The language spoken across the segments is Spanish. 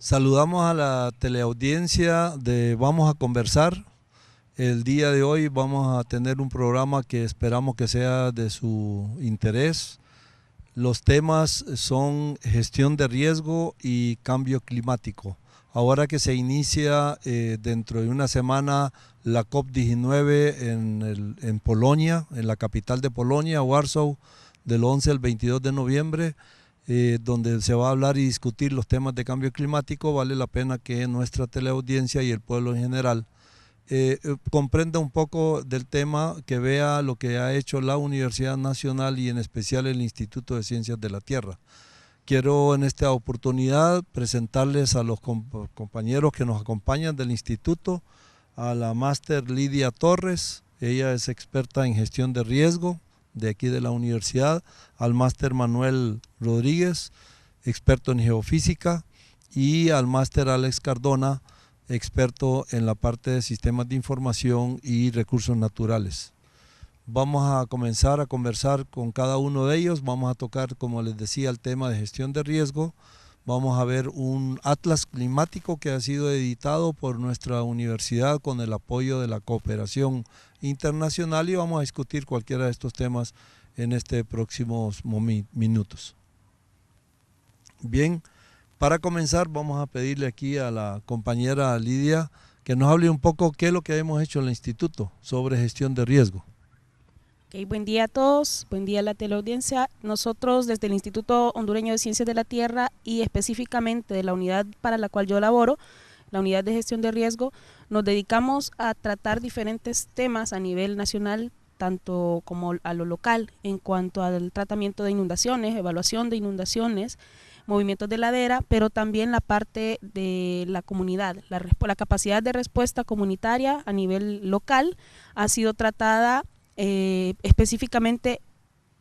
Saludamos a la teleaudiencia de Vamos a Conversar. El día de hoy vamos a tener un programa que esperamos que sea de su interés. Los temas son gestión de riesgo y cambio climático. Ahora que se inicia dentro de una semana la COP19 en Polonia, en la capital de Polonia, Warsaw, del 11 al 22 de noviembre, donde se va a hablar y discutir los temas de cambio climático, vale la pena que nuestra teleaudiencia y el pueblo en general comprenda un poco del tema, que vea lo que ha hecho la Universidad Nacional y en especial el Instituto de Ciencias de la Tierra. Quiero en esta oportunidad presentarles a los compañeros que nos acompañan del instituto, a la máster Lidia Torres, ella es experta en gestión de riesgo de aquí de la universidad, al máster Manuel Rodríguez, experto en geofísica, y al máster Alex Cardona, experto en la parte de sistemas de información y recursos naturales. Vamos a comenzar a conversar con cada uno de ellos, vamos a tocar, como les decía, el tema de gestión de riesgo. Vamos a ver un atlas climático que ha sido editado por nuestra universidad con el apoyo de la cooperación internacional, y vamos a discutir cualquiera de estos temas en estos próximos minutos. Bien, para comenzar vamos a pedirle aquí a la compañera Lidia que nos hable un poco qué es lo que hemos hecho en el instituto sobre gestión de riesgo. Okay, buen día a todos, buen día a la teleaudiencia. Nosotros desde el Instituto Hondureño de Ciencias de la Tierra y específicamente de la unidad para la cual yo laboro, la unidad de gestión de riesgo, nos dedicamos a tratar diferentes temas a nivel nacional, tanto como a lo local, en cuanto al tratamiento de inundaciones, evaluación de inundaciones, movimientos de ladera, pero también la parte de la comunidad, la capacidad de respuesta comunitaria a nivel local ha sido tratada específicamente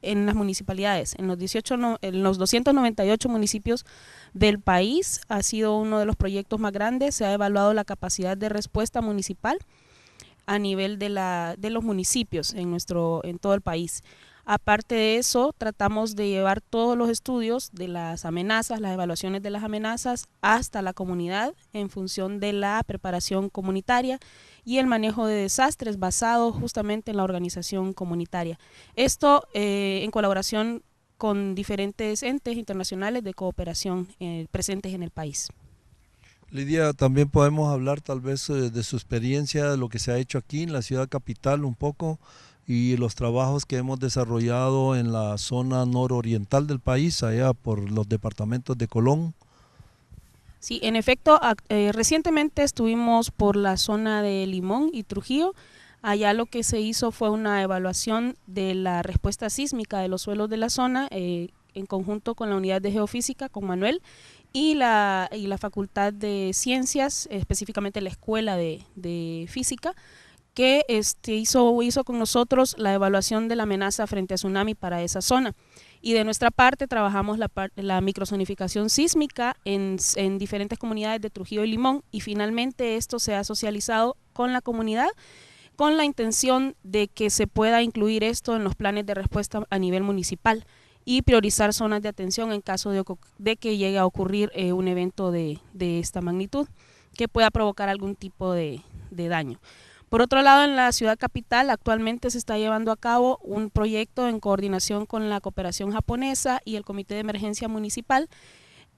en las municipalidades, en los 298 municipios del país. Ha sido uno de los proyectos más grandes, se ha evaluado la capacidad de respuesta municipal a nivel de los municipios en todo el país. Aparte de eso, tratamos de llevar todos los estudios de las amenazas, las evaluaciones de las amenazas hasta la comunidad en función de la preparación comunitaria y el manejo de desastres basado justamente en la organización comunitaria. Esto en colaboración con diferentes entes internacionales de cooperación presentes en el país. Lidia, también podemos hablar tal vez de su experiencia, de lo que se ha hecho aquí en la ciudad capital un poco, y los trabajos que hemos desarrollado en la zona nororiental del país, allá por los departamentos de Colón. Sí, en efecto, recientemente estuvimos por la zona de Limón y Trujillo. Allá lo que se hizo fue una evaluación de la respuesta sísmica de los suelos de la zona en conjunto con la unidad de geofísica, con Manuel, y la Facultad de Ciencias, específicamente la Escuela de Física, que hizo con nosotros la evaluación de la amenaza frente a tsunami para esa zona. Y de nuestra parte trabajamos la microzonificación sísmica en diferentes comunidades de Trujillo y Limón, y finalmente esto se ha socializado con la comunidad con la intención de que se pueda incluir esto en los planes de respuesta a nivel municipal y priorizar zonas de atención en caso de que llegue a ocurrir un evento de esta magnitud que pueda provocar algún tipo de daño. Por otro lado, en la ciudad capital actualmente se está llevando a cabo un proyecto en coordinación con la cooperación japonesa y el Comité de Emergencia Municipal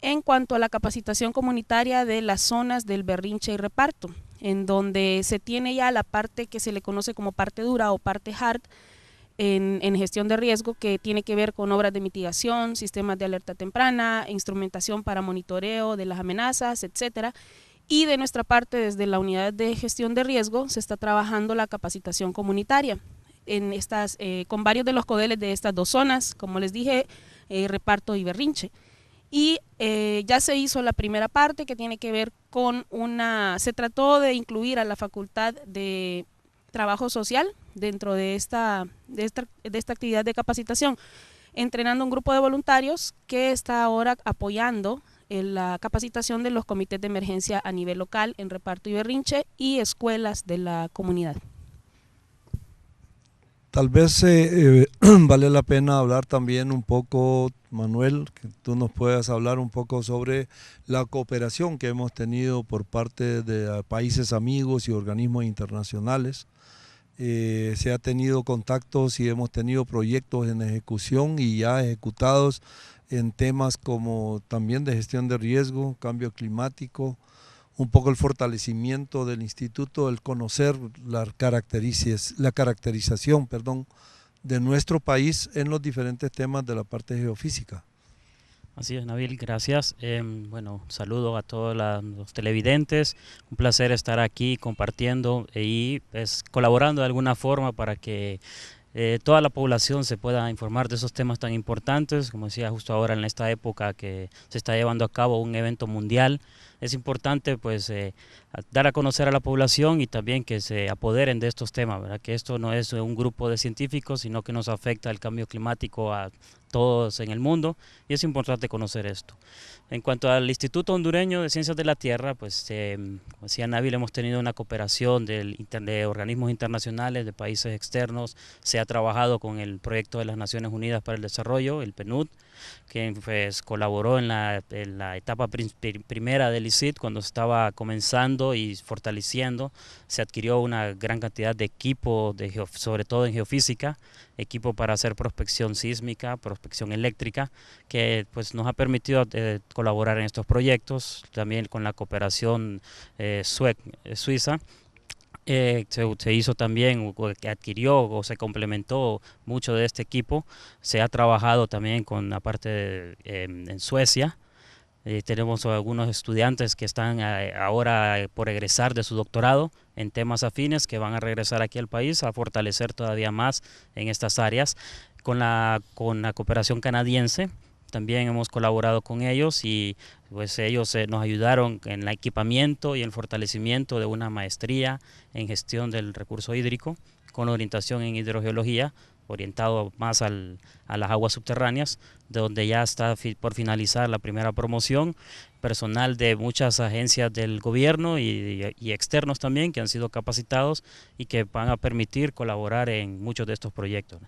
en cuanto a la capacitación comunitaria de las zonas del berrinche y reparto, en donde se tiene ya la parte que se le conoce como parte dura o parte hard en gestión de riesgo, que tiene que ver con obras de mitigación, sistemas de alerta temprana, instrumentación para monitoreo de las amenazas, etcétera. Y de nuestra parte, desde la unidad de gestión de riesgo, se está trabajando la capacitación comunitaria con varios de los codeles de estas dos zonas, como les dije, reparto y berrinche. Y ya se hizo la primera parte, que tiene que ver con se trató de incluir a la Facultad de Trabajo Social dentro de esta actividad de capacitación, entrenando un grupo de voluntarios que está ahora apoyando en la capacitación de los comités de emergencia a nivel local en reparto y berrinche y escuelas de la comunidad. Tal vez vale la pena hablar también un poco, Manuel, que tú nos puedas hablar un poco sobre la cooperación que hemos tenido por parte de países amigos y organismos internacionales. Se ha tenido contactos y hemos tenido proyectos en ejecución y ya ejecutados en temas como también de gestión de riesgo, cambio climático, un poco el fortalecimiento del instituto, el conocer la caracterización, de nuestro país en los diferentes temas de la parte geofísica. Así es, Nabil, gracias. Bueno, saludo a todos los televidentes. Un placer estar aquí compartiendo y pues, colaborando de alguna forma para que toda la población se pueda informar de esos temas tan importantes. Como decía, justo ahora en esta época que se está llevando a cabo un evento mundial, es importante pues dar a conocer a la población y también que se apoderen de estos temas, ¿verdad? Que esto no es un grupo de científicos, sino que nos afecta el cambio climático a todos en el mundo y es importante conocer esto. En cuanto al Instituto Hondureño de Ciencias de la Tierra, pues como decía Nabil, hemos tenido una cooperación de organismos internacionales, de países externos. Se ha trabajado con el proyecto de las Naciones Unidas para el Desarrollo, el PNUD, que pues, colaboró en la etapa primera del ICIT cuando estaba comenzando y fortaleciendo. Se adquirió una gran cantidad de equipo, sobre todo en geofísica, equipo para hacer prospección sísmica, prospección eléctrica, que pues, nos ha permitido colaborar en estos proyectos, también con la cooperación suiza. Se hizo también, que adquirió o se complementó mucho de este equipo. Se ha trabajado también con la parte en Suecia. Tenemos algunos estudiantes que están ahora por egresar de su doctorado en temas afines, que van a regresar aquí al país a fortalecer todavía más en estas áreas. Con la cooperación canadiense también hemos colaborado con ellos y pues ellos nos ayudaron en el equipamiento y el fortalecimiento de una maestría en gestión del recurso hídrico con orientación en hidrogeología, orientado más a las aguas subterráneas, donde ya está por finalizar la primera promoción, personal de muchas agencias del gobierno y externos también que han sido capacitados y que van a permitir colaborar en muchos de estos proyectos.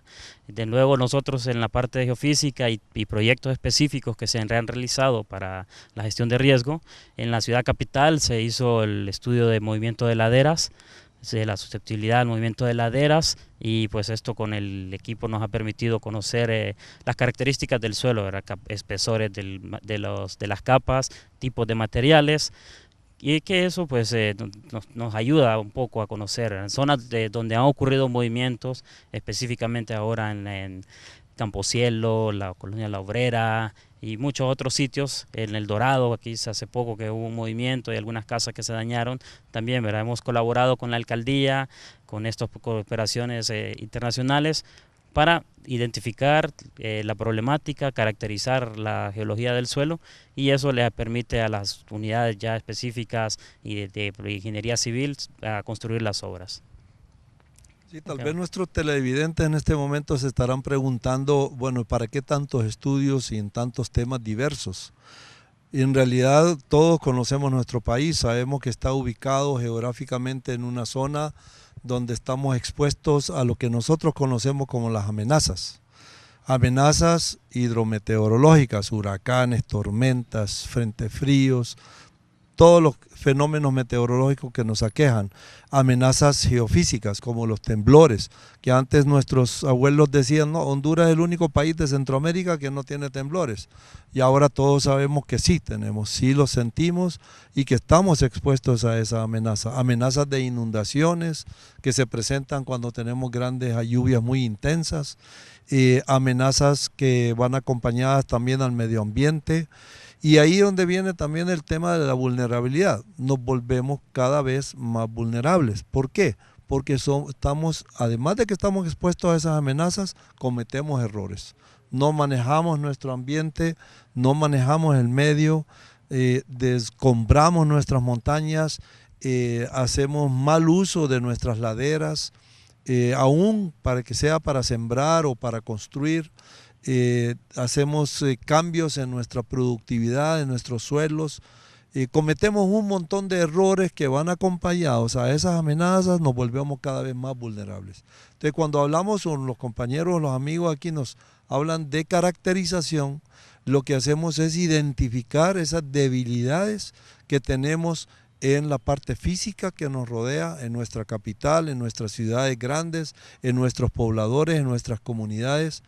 De nuevo, nosotros en la parte de geofísica y proyectos específicos que se han realizado para la gestión de riesgo, en la ciudad capital se hizo el estudio de movimiento de laderas, de la susceptibilidad al movimiento de laderas, y pues esto con el equipo nos ha permitido conocer las características del suelo, ¿verdad? Espesores de las capas, tipos de materiales, y que eso pues nos ayuda un poco a conocer en zonas donde han ocurrido movimientos, específicamente ahora en Camposielo, la colonia La Obrera y muchos otros sitios, en El Dorado, aquí hace poco que hubo un movimiento y algunas casas que se dañaron, también, ¿verdad? Hemos colaborado con la alcaldía, con estas cooperaciones internacionales para identificar la problemática, caracterizar la geología del suelo, y eso le permite a las unidades ya específicas y de ingeniería civil a construir las obras. Sí, tal vez nuestros televidentes en este momento se estarán preguntando, bueno, ¿para qué tantos estudios y en tantos temas diversos? Y en realidad todos conocemos nuestro país, sabemos que está ubicado geográficamente en una zona donde estamos expuestos a lo que nosotros conocemos como las amenazas. Amenazas hidrometeorológicas, huracanes, tormentas, frentes fríos, todos los fenómenos meteorológicos que nos aquejan, amenazas geofísicas como los temblores, que antes nuestros abuelos decían, no, Honduras es el único país de Centroamérica que no tiene temblores, y ahora todos sabemos que sí tenemos, sí los sentimos y que estamos expuestos a esa amenaza, amenazas de inundaciones que se presentan cuando tenemos grandes lluvias muy intensas, amenazas que van acompañadas también al medio ambiente. Y ahí es donde viene también el tema de la vulnerabilidad. Nos volvemos cada vez más vulnerables. ¿Por qué? Porque estamos, además de que estamos expuestos a esas amenazas, cometemos errores. No manejamos nuestro ambiente, no manejamos el medio, descombramos nuestras montañas, hacemos mal uso de nuestras laderas, aún para que sea para sembrar o para construir. Hacemos cambios en nuestra productividad, en nuestros suelos, cometemos un montón de errores que van acompañados a esas amenazas, nos volvemos cada vez más vulnerables. Entonces, cuando hablamos con los compañeros, los amigos aquí nos hablan de caracterización, lo que hacemos es identificar esas debilidades que tenemos en la parte física que nos rodea, en nuestra capital, en nuestras ciudades grandes, en nuestros pobladores, en nuestras comunidades,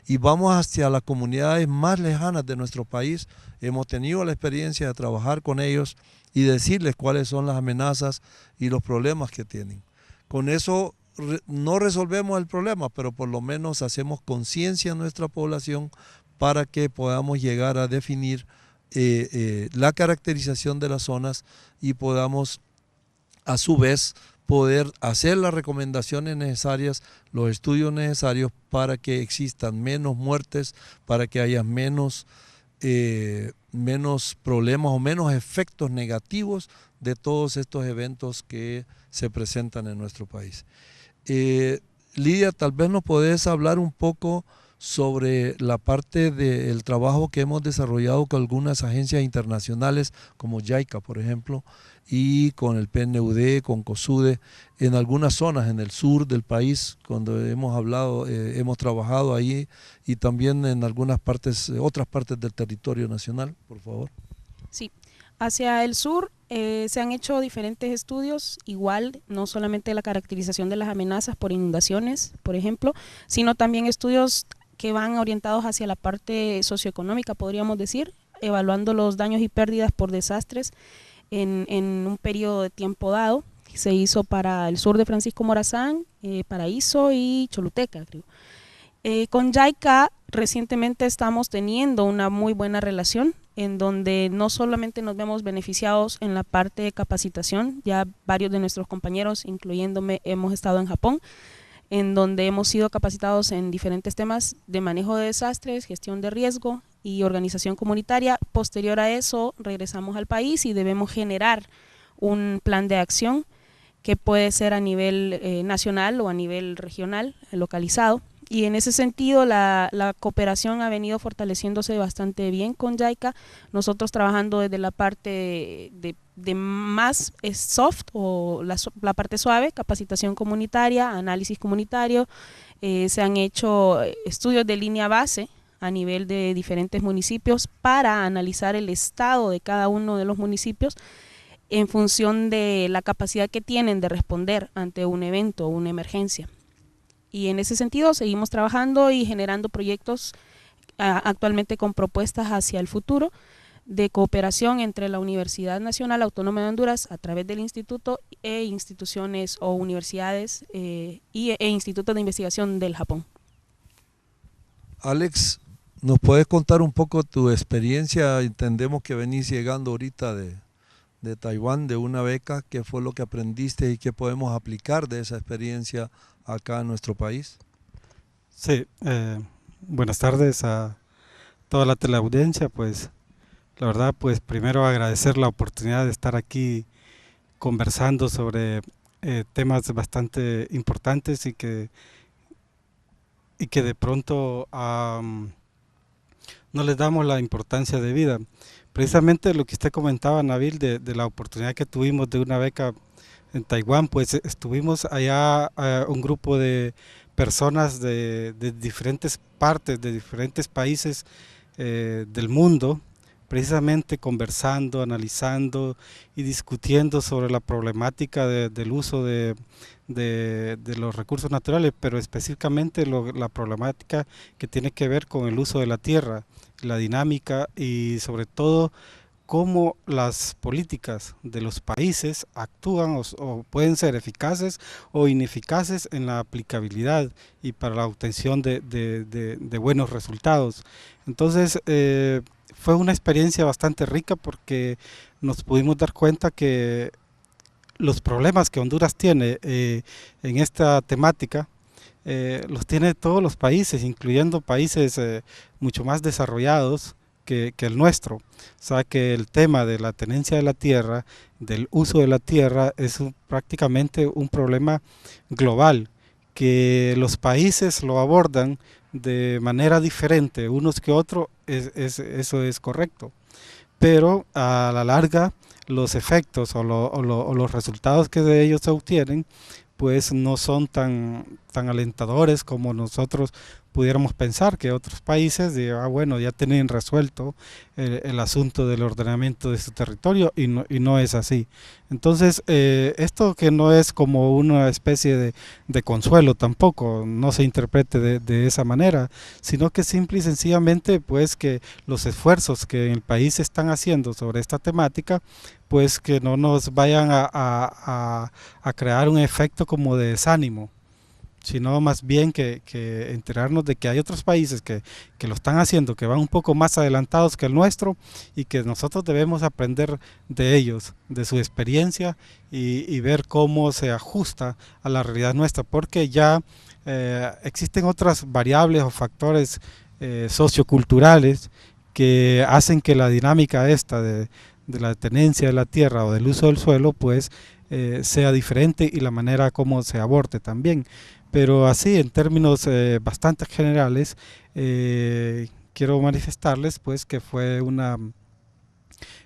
y vamos hacia las comunidades más lejanas de nuestro país. Hemos tenido la experiencia de trabajar con ellos y decirles cuáles son las amenazas y los problemas que tienen. Con eso no resolvemos el problema, pero por lo menos hacemos conciencia en nuestra población para que podamos llegar a definir la caracterización de las zonas y podamos a su vez poder hacer las recomendaciones necesarias, los estudios necesarios para que existan menos muertes, para que haya menos problemas o menos efectos negativos de todos estos eventos que se presentan en nuestro país. Lidia, tal vez nos podés hablar un poco sobre la parte del trabajo que hemos desarrollado con algunas agencias internacionales como JICA, por ejemplo, y con el PNUD, con COSUDE, en algunas zonas en el sur del país, cuando hemos trabajado ahí, y también en algunas partes, otras partes del territorio nacional, por favor. Sí, hacia el sur se han hecho diferentes estudios, igual, no solamente la caracterización de las amenazas por inundaciones, por ejemplo, sino también estudios que van orientados hacia la parte socioeconómica, podríamos decir, evaluando los daños y pérdidas por desastres en un periodo de tiempo dado. Se hizo para el sur de Francisco Morazán, Paraíso y Choluteca, creo. Con JICA recientemente estamos teniendo una muy buena relación, en donde no solamente nos vemos beneficiados en la parte de capacitación, ya varios de nuestros compañeros, incluyéndome, hemos estado en Japón, en donde hemos sido capacitados en diferentes temas de manejo de desastres, gestión de riesgo y organización comunitaria. Posterior a eso regresamos al país y debemos generar un plan de acción que puede ser a nivel nacional o a nivel regional, localizado. Y en ese sentido la cooperación ha venido fortaleciéndose bastante bien con JICA, nosotros trabajando desde la parte de más soft o la parte suave, capacitación comunitaria, análisis comunitario, se han hecho estudios de línea base a nivel de diferentes municipios para analizar el estado de cada uno de los municipios en función de la capacidad que tienen de responder ante un evento o una emergencia. Y en ese sentido seguimos trabajando y generando proyectos actualmente con propuestas hacia el futuro de cooperación entre la Universidad Nacional Autónoma de Honduras a través del instituto e instituciones o universidades e institutos de investigación del Japón. Alex, ¿nos puedes contar un poco tu experiencia? Entendemos que venís llegando ahorita de Taiwán, de una beca. ¿Qué fue lo que aprendiste y qué podemos aplicar de esa experiencia acá en nuestro país? Sí, buenas tardes a toda la teleaudiencia. Pues la verdad, pues primero agradecer la oportunidad de estar aquí conversando sobre temas bastante importantes y que de pronto no les damos la importancia debida. Precisamente lo que usted comentaba, Nabil, de la oportunidad que tuvimos de una beca en Taiwán, pues estuvimos allá un grupo de personas de diferentes partes, de diferentes países del mundo, precisamente conversando, analizando y discutiendo sobre la problemática del uso de los recursos naturales, pero específicamente la problemática que tiene que ver con el uso de la tierra, la dinámica y sobre todo cómo las políticas de los países actúan o pueden ser eficaces o ineficaces en la aplicabilidad y para la obtención de buenos resultados. Entonces fue una experiencia bastante rica porque nos pudimos dar cuenta que los problemas que Honduras tiene en esta temática los tiene todos los países, incluyendo países mucho más desarrollados que el nuestro. O sea que el tema de la tenencia de la tierra, del uso de la tierra, es prácticamente un problema global, que los países lo abordan de manera diferente unos que otros, eso es correcto. pero a la larga los efectos o los resultados que de ellos se obtienen pues no son tan alentadores como nosotros pudiéramos pensar, que otros países bueno, ya tienen resuelto el asunto del ordenamiento de su territorio, y no es así. Entonces esto, que no es como una especie de consuelo tampoco, no se interprete de esa manera, sino que simple y sencillamente pues que los esfuerzos que en el país se están haciendo sobre esta temática, pues que no nos vayan a crear un efecto como de desánimo, sino más bien que enterarnos de que hay otros países que lo están haciendo, que van un poco más adelantados que el nuestro, y que nosotros debemos aprender de ellos, de su experiencia, y ver cómo se ajusta a la realidad nuestra, porque ya existen otras variables o factores socioculturales que hacen que la dinámica esta de la tenencia de la tierra o del uso del suelo pues sea diferente, y la manera como se aborde también. Pero así, en términos bastante generales, quiero manifestarles pues que fue una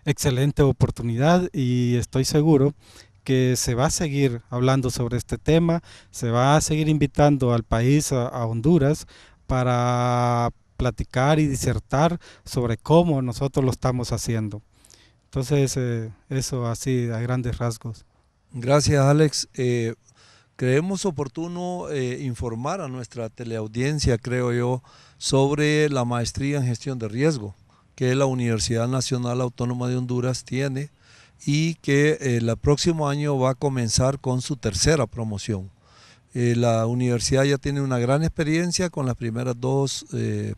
excelente oportunidad, y estoy seguro que se va a seguir hablando sobre este tema, se va a seguir invitando al país, a Honduras, para platicar y disertar sobre cómo nosotros lo estamos haciendo. Entonces, eso así a grandes rasgos. Gracias, Alex. Creemos oportuno informar a nuestra teleaudiencia, creo yo, sobre la maestría en gestión de riesgo que la Universidad Nacional Autónoma de Honduras tiene, y que el próximo año va a comenzar con su tercera promoción. La universidad ya tiene una gran experiencia con las primeras 2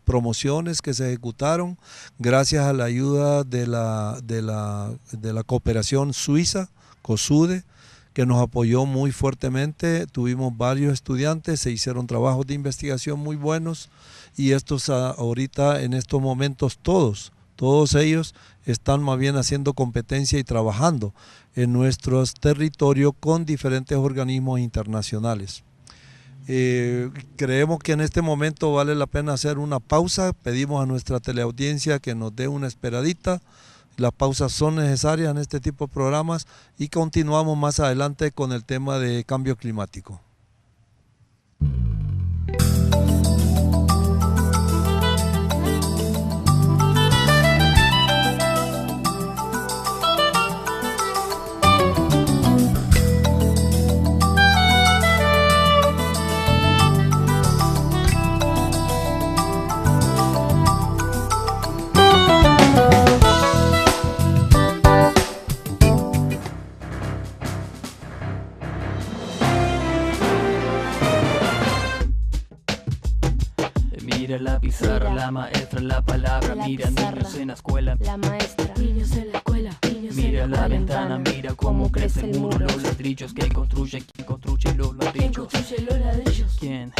promociones que se ejecutaron gracias a la ayuda de la cooperación suiza, COSUDE, que nos apoyó muy fuertemente. Tuvimos varios estudiantes, se hicieron trabajos de investigación muy buenos, y estos ahorita, en estos momentos, todos ellos están más bien haciendo competencia y trabajando en nuestros territorios con diferentes organismos internacionales. Creemos que en este momento vale la pena hacer una pausa. Pedimos a nuestra teleaudiencia que nos dé una esperadita. Las pausas son necesarias en este tipo de programas, y continuamos más adelante con el tema de cambio climático. Mira la pizarra, la maestra, la palabra. Mira niños en la escuela, la maestra. Niños en la escuela. Mira la ventana, mira cómo crece el muro. Los ladrillos que construye, ¿quién construye los ladrillos? ¿Quién?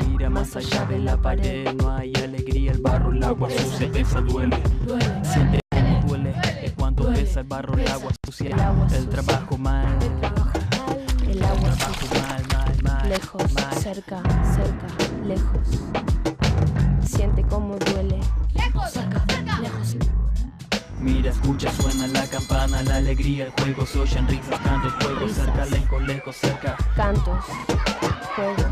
Mira más allá de la pared, no hay alegría, el barro, el agua sucia, esa duele. Siente cómo duele, es cuando pesa el barro, el agua sucia, el trabajo mal. El agua sucia, mal, lejos, cerca, lejos. Siente cómo duele. Lejos, cerca, lejos. Mira, escucha, suena la campana, la alegría, el juego, se oyen risas, cantos, fuego, cerca, lejos, cerca. Cantos, juegos.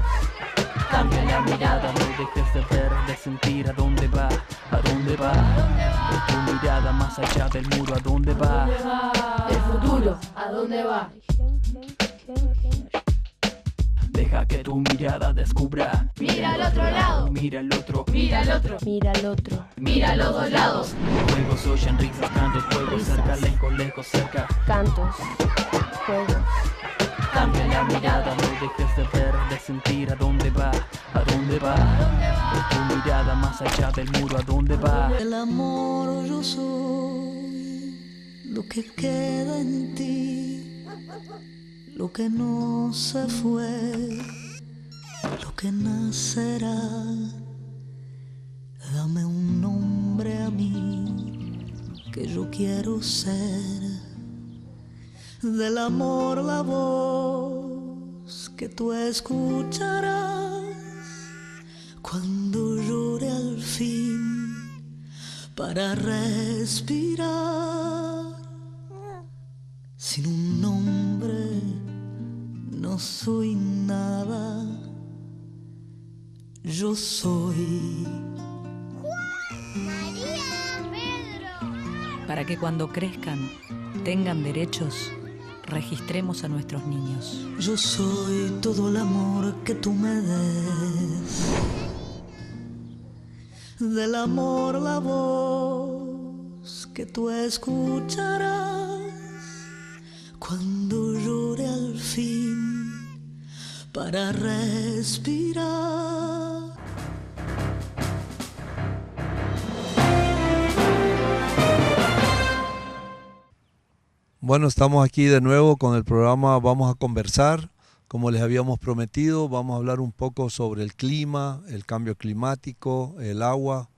Cambia la mirada, no dejes de ver, de sentir a dónde va, a dónde va. Es tu mirada más allá del muro, a dónde va. El futuro, a dónde va. Deja que tu mirada descubra. Mira al otro lado. Mira al otro. Mira al otro. Mira al otro. Mira a los dos lados. Juegos, se oyen risas, cantos, fuego, cerca, lejos, cerca. Cantos, juegos. Cambia la mirada, no dejes de ver, de sentir a dónde va, a dónde va. Es tu mirada más allá del muro, a dónde va. El amor yo soy, lo que queda en ti, lo que no se fue, lo que nacerá. Dame un nombre a mí, que yo quiero ser. Del amor la voz que tú escucharás cuando llore al fin para respirar. Sin un nombre no soy nada, yo soy para que cuando crezcan tengan derechos, registremos a nuestros niños. Yo soy todo el amor que tú me des, del amor la voz que tú escucharás cuando llore al fin para respirar. Bueno, estamos aquí de nuevo con el programa Vamos a Conversar. Como les habíamos prometido, vamos a hablar un poco sobre el clima, el cambio climático, el agua,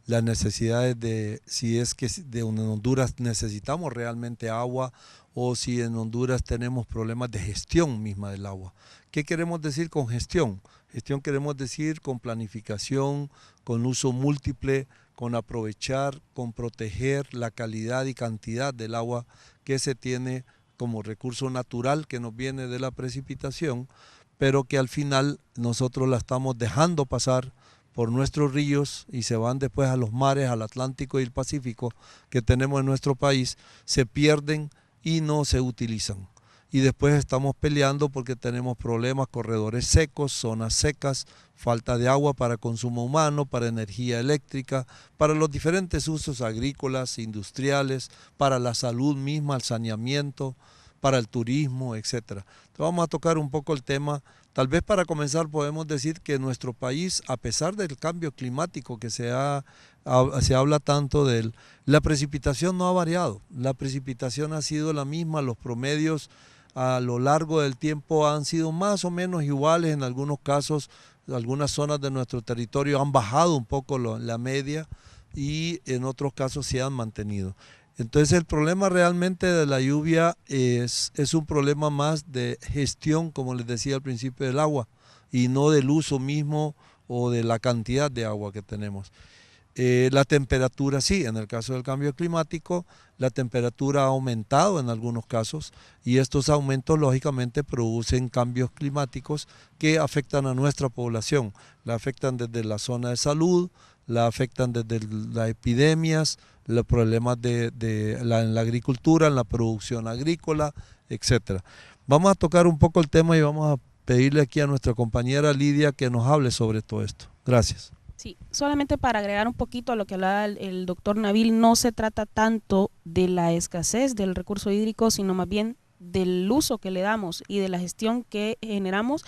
las necesidades de si es que en Honduras necesitamos realmente agua o si en Honduras tenemos problemas de gestión misma del agua. ¿Qué queremos decir con gestión? Gestión queremos decir con planificación, con uso múltiple, con aprovechar, con proteger la calidad y cantidad del agua que se tiene como recurso natural que nos viene de la precipitación, pero que al final nosotros la estamos dejando pasar por nuestros ríos y se van después a los mares, al Atlántico y el Pacífico que tenemos en nuestro país, se pierden y no se utilizan. Y después estamos peleando porque tenemos problemas, corredores secos, zonas secas, falta de agua para consumo humano, para energía eléctrica, para los diferentes usos agrícolas, industriales, para la salud misma, el saneamiento, para el turismo, etc. Entonces vamos a tocar un poco el tema. Tal vez para comenzar podemos decir que nuestro país, a pesar del cambio climático que se habla tanto de él, la precipitación no ha variado. La precipitación ha sido la misma, los promedios a lo largo del tiempo han sido más o menos iguales. En algunos casos, algunas zonas de nuestro territorio han bajado un poco la media y en otros casos se han mantenido. Entonces el problema realmente de la lluvia es un problema más de gestión, como les decía al principio, del agua y no del uso mismo o de la cantidad de agua que tenemos. La temperatura sí, en el caso del cambio climático, la temperatura ha aumentado en algunos casos y estos aumentos lógicamente producen cambios climáticos que afectan a nuestra población. La afectan desde la zona de salud, la afectan desde las epidemias, los problemas en la agricultura, en la producción agrícola, etc. Vamos a tocar un poco el tema y vamos a pedirle aquí a nuestra compañera Lidia que nos hable sobre todo esto. Gracias. Sí, solamente para agregar un poquito a lo que hablaba el doctor Nabil, no se trata tanto de la escasez del recurso hídrico, sino más bien del uso que le damos y de la gestión que generamos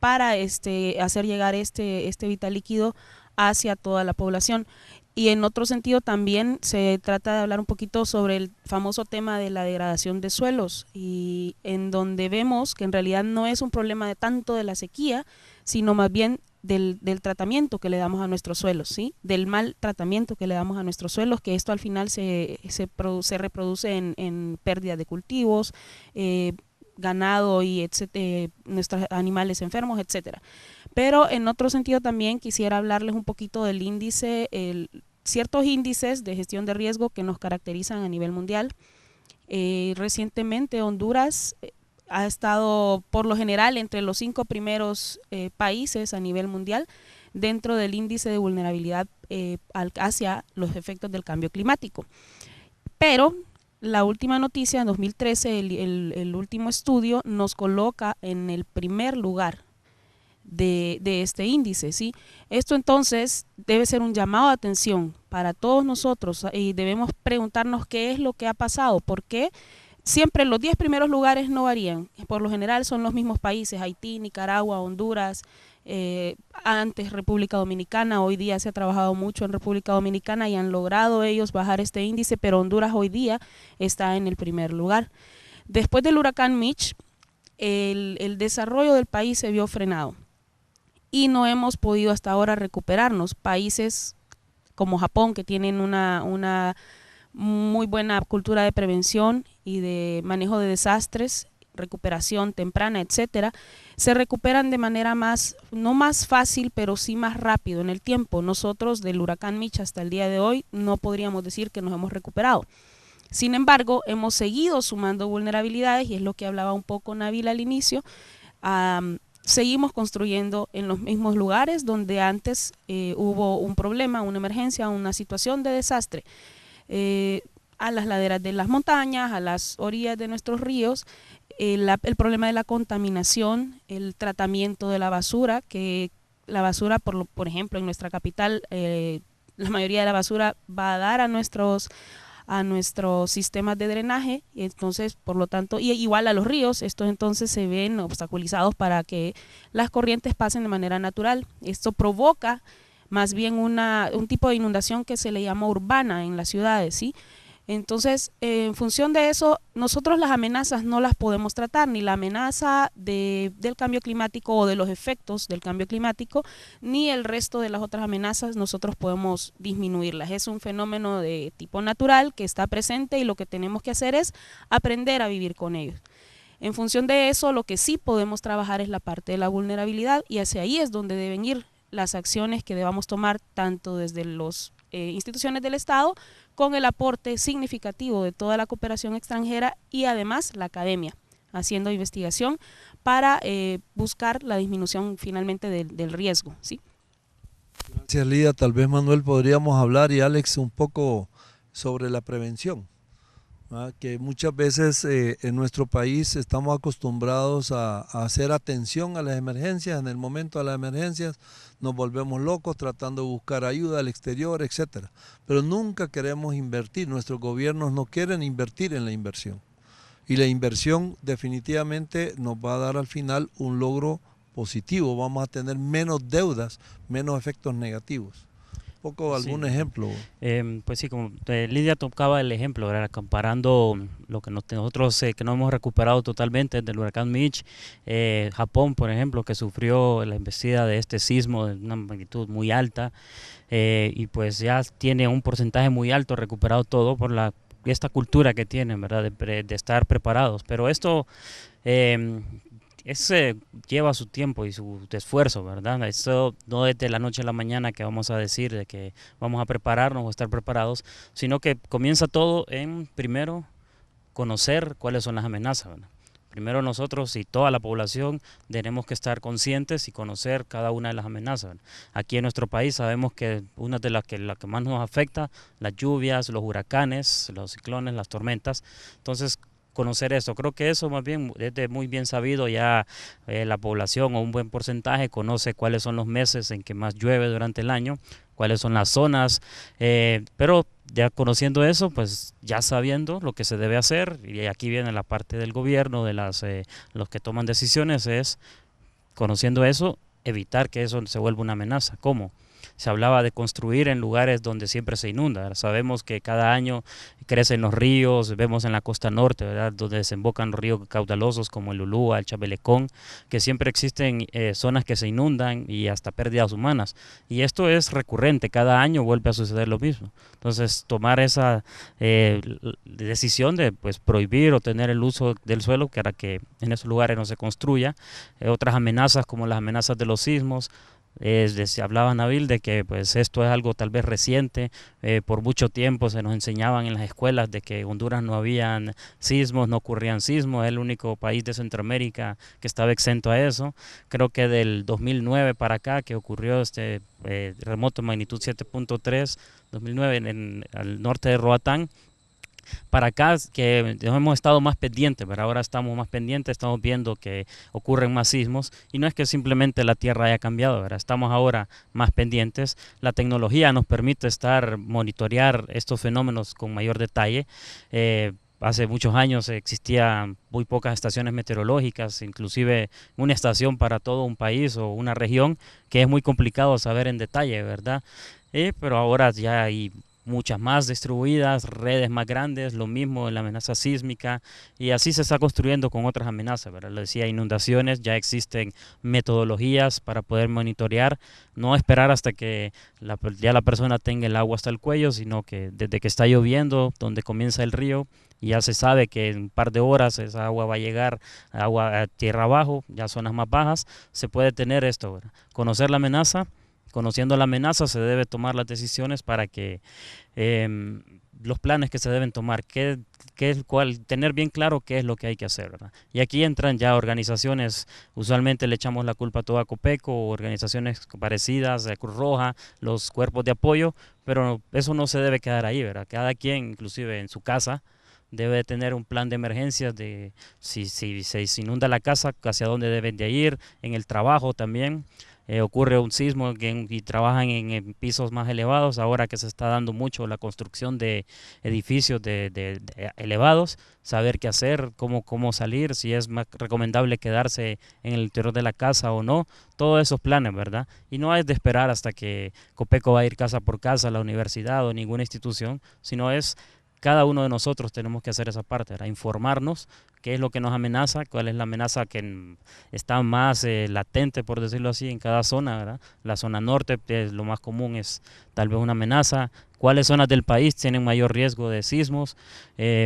para hacer llegar este vital líquido hacia toda la población. Y en otro sentido también se trata de hablar un poquito sobre el famoso tema de la degradación de suelos, y en donde vemos que en realidad no es un problema de tanto de la sequía, sino más bien del tratamiento que le damos a nuestros suelos, ¿sí? Del mal tratamiento que le damos a nuestros suelos, que esto al final se reproduce en pérdida de cultivos, ganado y nuestros animales enfermos, etcétera. Pero en otro sentido también quisiera hablarles un poquito del índice, ciertos índices de gestión de riesgo que nos caracterizan a nivel mundial. Recientemente Honduras ha estado por lo general entre los 5 primeros países a nivel mundial dentro del índice de vulnerabilidad hacia los efectos del cambio climático. Pero la última noticia, en 2013, el último estudio nos coloca en el primer lugar de este índice, ¿sí? Esto entonces debe ser un llamado de atención para todos nosotros y debemos preguntarnos qué es lo que ha pasado, por qué siempre los 10 primeros lugares no varían. Por lo general son los mismos países: Haití, Nicaragua, Honduras, antes República Dominicana. Hoy día se ha trabajado mucho en República Dominicana y han logrado ellos bajar este índice, pero Honduras hoy día está en el primer lugar. Después del huracán Mitch, el desarrollo del país se vio frenado y no hemos podido hasta ahora recuperarnos. Países como Japón, que tienen una muy buena cultura de prevención y de manejo de desastres, recuperación temprana, etcétera, se recuperan de manera no más fácil, pero sí más rápido en el tiempo. Nosotros del huracán Mitch hasta el día de hoy no podríamos decir que nos hemos recuperado. Sin embargo, hemos seguido sumando vulnerabilidades, y es lo que hablaba un poco Nabil al inicio. Seguimos construyendo en los mismos lugares donde antes hubo un problema, una emergencia, una situación de desastre. A las laderas de las montañas, a las orillas de nuestros ríos, el problema de la contaminación, el tratamiento de la basura, que la basura, por ejemplo, en nuestra capital, la mayoría de la basura va a dar a nuestros sistemas de drenaje, y entonces, por lo tanto, y igual a los ríos, estos entonces se ven obstaculizados para que las corrientes pasen de manera natural. Esto provoca más bien un tipo de inundación que se le llama urbana en las ciudades, ¿sí? Entonces, en función de eso, nosotros las amenazas no las podemos tratar, ni la amenaza del cambio climático o de los efectos del cambio climático, ni el resto de las otras amenazas nosotros podemos disminuirlas. Es un fenómeno de tipo natural que está presente, y lo que tenemos que hacer es aprender a vivir con ellos. En función de eso, lo que sí podemos trabajar es la parte de la vulnerabilidad, y hacia ahí es donde deben ir las acciones que debamos tomar, tanto desde las instituciones del Estado, con el aporte significativo de toda la cooperación extranjera, y además la academia, haciendo investigación para buscar la disminución finalmente del riesgo, ¿sí? Gracias, Lidia. Tal vez, Manuel, podríamos hablar, y Alex, un poco sobre la prevención, ¿verdad? Que muchas veces en nuestro país estamos acostumbrados a hacer atención a las emergencias. En el momento de las emergencias nos volvemos locos tratando de buscar ayuda al exterior, etcétera. Pero nunca queremos invertir, nuestros gobiernos no quieren invertir en la inversión. Y la inversión definitivamente nos va a dar al final un logro positivo, vamos a tener menos deudas, menos efectos negativos. ¿Algún ejemplo? Pues sí, como Lidia tocaba el ejemplo, ¿verdad? Comparando lo que nosotros que no hemos recuperado totalmente del huracán Mitch, Japón, por ejemplo, que sufrió la embestida de este sismo de una magnitud muy alta, y pues ya tiene un porcentaje muy alto recuperado todo por esta cultura que tienen, ¿verdad? De estar preparados. Pero esto lleva su tiempo y su esfuerzo, ¿verdad? Esto no es de la noche a la mañana que vamos a decir de que vamos a prepararnos o estar preparados, sino que comienza todo en, primero, conocer cuáles son las amenazas, ¿verdad? Primero nosotros y toda la población tenemos que estar conscientes y conocer cada una de las amenazas, ¿verdad? Aquí en nuestro país sabemos que una de las que más nos afecta, las lluvias, los huracanes, los ciclones, las tormentas. Entonces, conocer eso, creo que eso más bien es muy bien sabido, ya la población, o un buen porcentaje, conoce cuáles son los meses en que más llueve durante el año, cuáles son las zonas, pero ya conociendo eso, pues ya sabiendo lo que se debe hacer, y aquí viene la parte del gobierno, de los que toman decisiones, es conociendo eso, evitar que eso se vuelva una amenaza. ¿Cómo? Se hablaba de construir en lugares donde siempre se inunda, ¿verdad? Sabemos que cada año crecen los ríos, vemos en la costa norte, ¿verdad?, donde desembocan ríos caudalosos como el Ulúa, el Chabelecón, que siempre existen zonas que se inundan y hasta pérdidas humanas. Y esto es recurrente, cada año vuelve a suceder lo mismo. Entonces, tomar esa decisión de pues prohibir o tener el uso del suelo para que en esos lugares no se construya. Otras amenazas como las amenazas de los sismos. Se hablaba, Nabil, de que pues esto es algo tal vez reciente. Por mucho tiempo se nos enseñaban en las escuelas de que en Honduras no habían sismos, no ocurrían sismos, es el único país de Centroamérica que estaba exento a eso. Creo que del 2009 para acá, que ocurrió este terremoto de magnitud 7.3, 2009 al norte de Roatán, para acá que hemos estado más pendientes, pero ahora estamos más pendientes, estamos viendo que ocurren más sismos, y no es que simplemente la tierra haya cambiado, ¿verdad? Estamos ahora más pendientes, la tecnología nos permite monitorear estos fenómenos con mayor detalle. Hace muchos años existían muy pocas estaciones meteorológicas, inclusive una estación para todo un país o una región, que es muy complicado saber en detalle, ¿verdad? Pero ahora ya hay muchas más distribuidas, redes más grandes, lo mismo en la amenaza sísmica, y así se está construyendo con otras amenazas, ¿verdad? Le decía, inundaciones, ya existen metodologías para poder monitorear, no esperar hasta que ya la persona tenga el agua hasta el cuello, sino que desde que está lloviendo, donde comienza el río, ya se sabe que en un par de horas esa agua va a llegar a tierra abajo, ya zonas más bajas, se puede tener esto, ¿verdad? Conocer la amenaza. Conociendo la amenaza se debe tomar las decisiones para que los planes que se deben tomar, tener bien claro qué es lo que hay que hacer, ¿verdad? Y aquí entran ya organizaciones, usualmente le echamos la culpa a toda Copeco, o organizaciones parecidas, de Cruz Roja, los cuerpos de apoyo, pero eso no se debe quedar ahí, ¿verdad? Cada quien, inclusive en su casa, debe tener un plan de emergencias de si se inunda la casa, hacia dónde deben de ir, en el trabajo también. Ocurre un sismo y trabajan en pisos más elevados, ahora que se está dando mucho la construcción de edificios de elevados, saber qué hacer, cómo salir, si es más recomendable quedarse en el interior de la casa o no, todos esos planes, ¿verdad? Y no es de esperar hasta que Copeco va a ir casa por casa, la universidad o ninguna institución, sino es cada uno de nosotros tenemos que hacer esa parte, ¿verdad? Informarnos qué es lo que nos amenaza, cuál es la amenaza que está más latente, por decirlo así, en cada zona, ¿verdad? La zona norte, lo más común es tal vez una amenaza. ¿Cuáles zonas del país tienen mayor riesgo de sismos?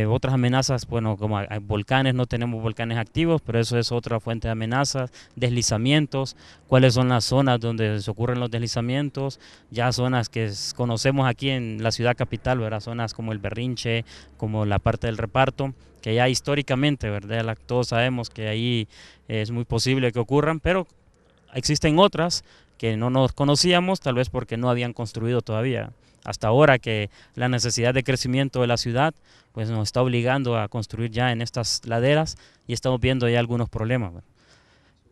Otras amenazas, bueno, como hay volcanes, no tenemos volcanes activos, pero eso es otra fuente de amenazas. Deslizamientos, ¿cuáles son las zonas donde se ocurren los deslizamientos? Ya zonas que conocemos aquí en la ciudad capital, ¿verdad? Zonas como el Berrinche, como la parte del Reparto, que ya históricamente, ¿verdad? Todos sabemos que ahí es muy posible que ocurran, pero existen otras que no nos conocíamos, tal vez porque no habían construido todavía. Hasta ahora que la necesidad de crecimiento de la ciudad pues nos está obligando a construir ya en estas laderas y estamos viendo ya algunos problemas, ¿verdad?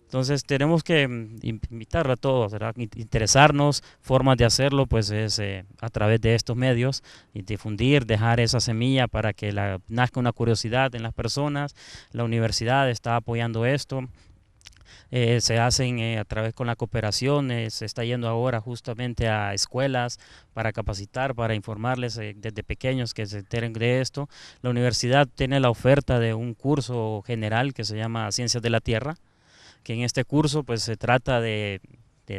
Entonces tenemos que invitar a todos, ¿verdad? Interesarnos, formas de hacerlo pues es a través de estos medios y difundir, dejar esa semilla para que nazca una curiosidad en las personas. La universidad está apoyando esto. Se hacen a través con la cooperación, se está yendo ahora justamente a escuelas para capacitar, para informarles desde pequeños que se enteren de esto. La universidad tiene la oferta de un curso general que se llama Ciencias de la Tierra, que en este curso pues se trata de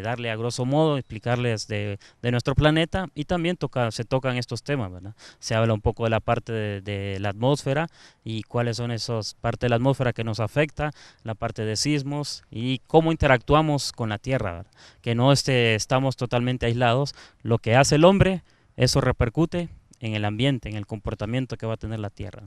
darle a grosso modo, explicarles de nuestro planeta y también se tocan estos temas, ¿verdad? Se habla un poco de la parte de la atmósfera y cuáles son esas partes de la atmósfera que nos afecta, la parte de sismos y cómo interactuamos con la Tierra, ¿verdad? Que no estamos totalmente aislados, lo que hace el hombre, eso repercute en el ambiente, en el comportamiento que va a tener la Tierra.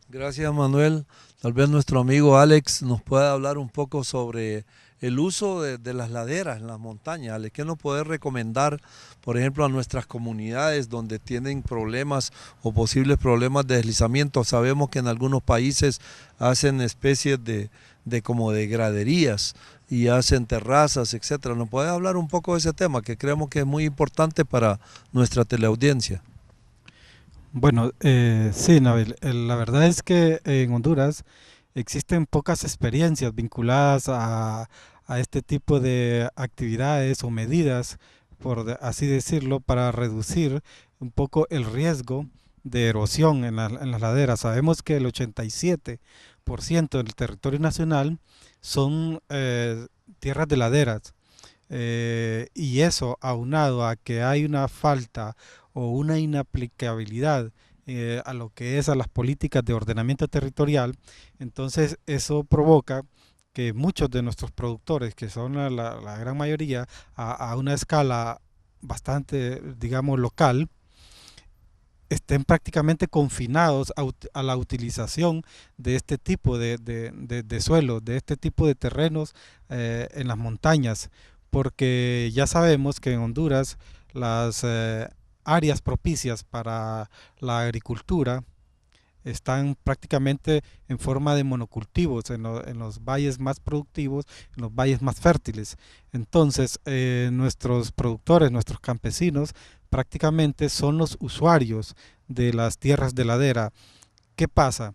Gracias, Manuel. Tal vez nuestro amigo Alex nos pueda hablar un poco sobre el uso de las laderas en las montañas. Alex, ¿qué nos puede recomendar, por ejemplo, a nuestras comunidades donde tienen problemas o posibles problemas de deslizamiento? Sabemos que en algunos países hacen especies como de graderías y hacen terrazas, etcétera. ¿Nos puede hablar un poco de ese tema que creemos que es muy importante para nuestra teleaudiencia? Bueno, sí, Nabil, la verdad es que en Honduras existen pocas experiencias vinculadas a este tipo de actividades o medidas, por así decirlo, para reducir un poco el riesgo de erosión en las laderas. Sabemos que el 87% del territorio nacional son tierras de laderas, y eso aunado a que hay una falta o una inaplicabilidad a lo que es a las políticas de ordenamiento territorial, entonces eso provoca que muchos de nuestros productores, que son la gran mayoría a una escala bastante, digamos, local, estén prácticamente confinados a la utilización de este tipo de suelo, de este tipo de terrenos en las montañas, porque ya sabemos que en Honduras las áreas propicias para la agricultura están prácticamente en forma de monocultivos en los valles más productivos, en los valles más fértiles. Entonces nuestros productores, nuestros campesinos prácticamente son los usuarios de las tierras de ladera. ¿Qué pasa?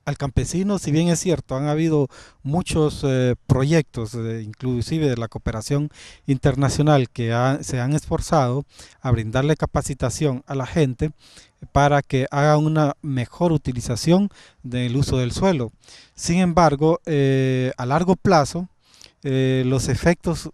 al campesino, si bien es cierto, han habido muchos proyectos, inclusive de la cooperación internacional, que se han esforzado a brindarle capacitación a la gente para que haga una mejor utilización del uso del suelo. Sin embargo, a largo plazo, los efectos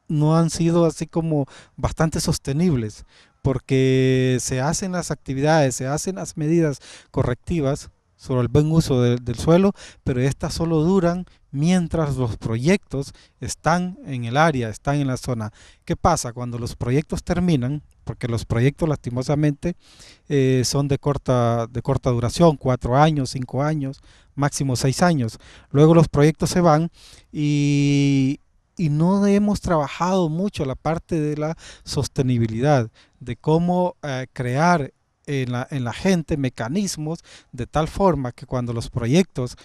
no han sido así como bastante sostenibles, porque se hacen las actividades, se hacen las medidas correctivas sobre el buen uso del suelo, pero estas solo duran mientras los proyectos están en el área, están en la zona. ¿Qué pasa cuando los proyectos terminan? Porque los proyectos lastimosamente son de corta duración, 4 años, 5 años, máximo 6 años. Luego los proyectos se van y no hemos trabajado mucho la parte de la sostenibilidad, de cómo crear en la gente mecanismos de tal forma que cuando los proyectos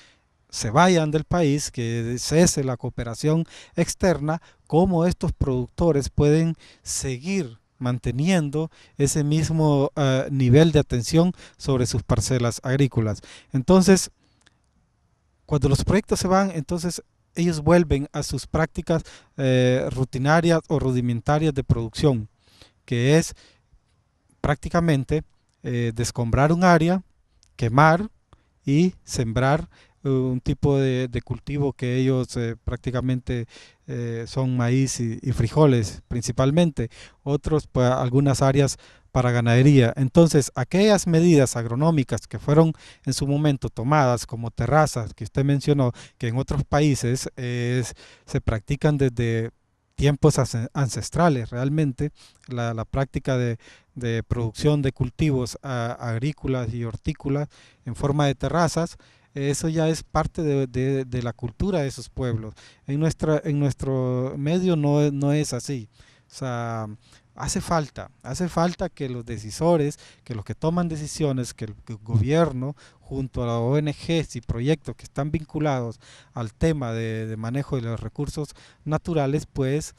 se vayan del país, que cese la cooperación externa, cómo estos productores pueden seguir manteniendo ese mismo nivel de atención sobre sus parcelas agrícolas. Entonces, cuando los proyectos se van, entonces ellos vuelven a sus prácticas rutinarias o rudimentarias de producción, que es prácticamente descombrar un área, quemar y sembrar un tipo de cultivo que ellos prácticamente son maíz y frijoles principalmente, otros pues algunas áreas para ganadería. Entonces aquellas medidas agronómicas que fueron en su momento tomadas como terrazas que usted mencionó, que en otros países se practican desde tiempos ancestrales, realmente la práctica de producción de cultivos agrícolas y hortícolas en forma de terrazas, eso ya es parte de la cultura de esos pueblos. En nuestro medio no es así. O sea, hace falta que los decisores, que los que toman decisiones, que el gobierno junto a las ONGs y proyectos que están vinculados al tema de manejo de los recursos naturales, pues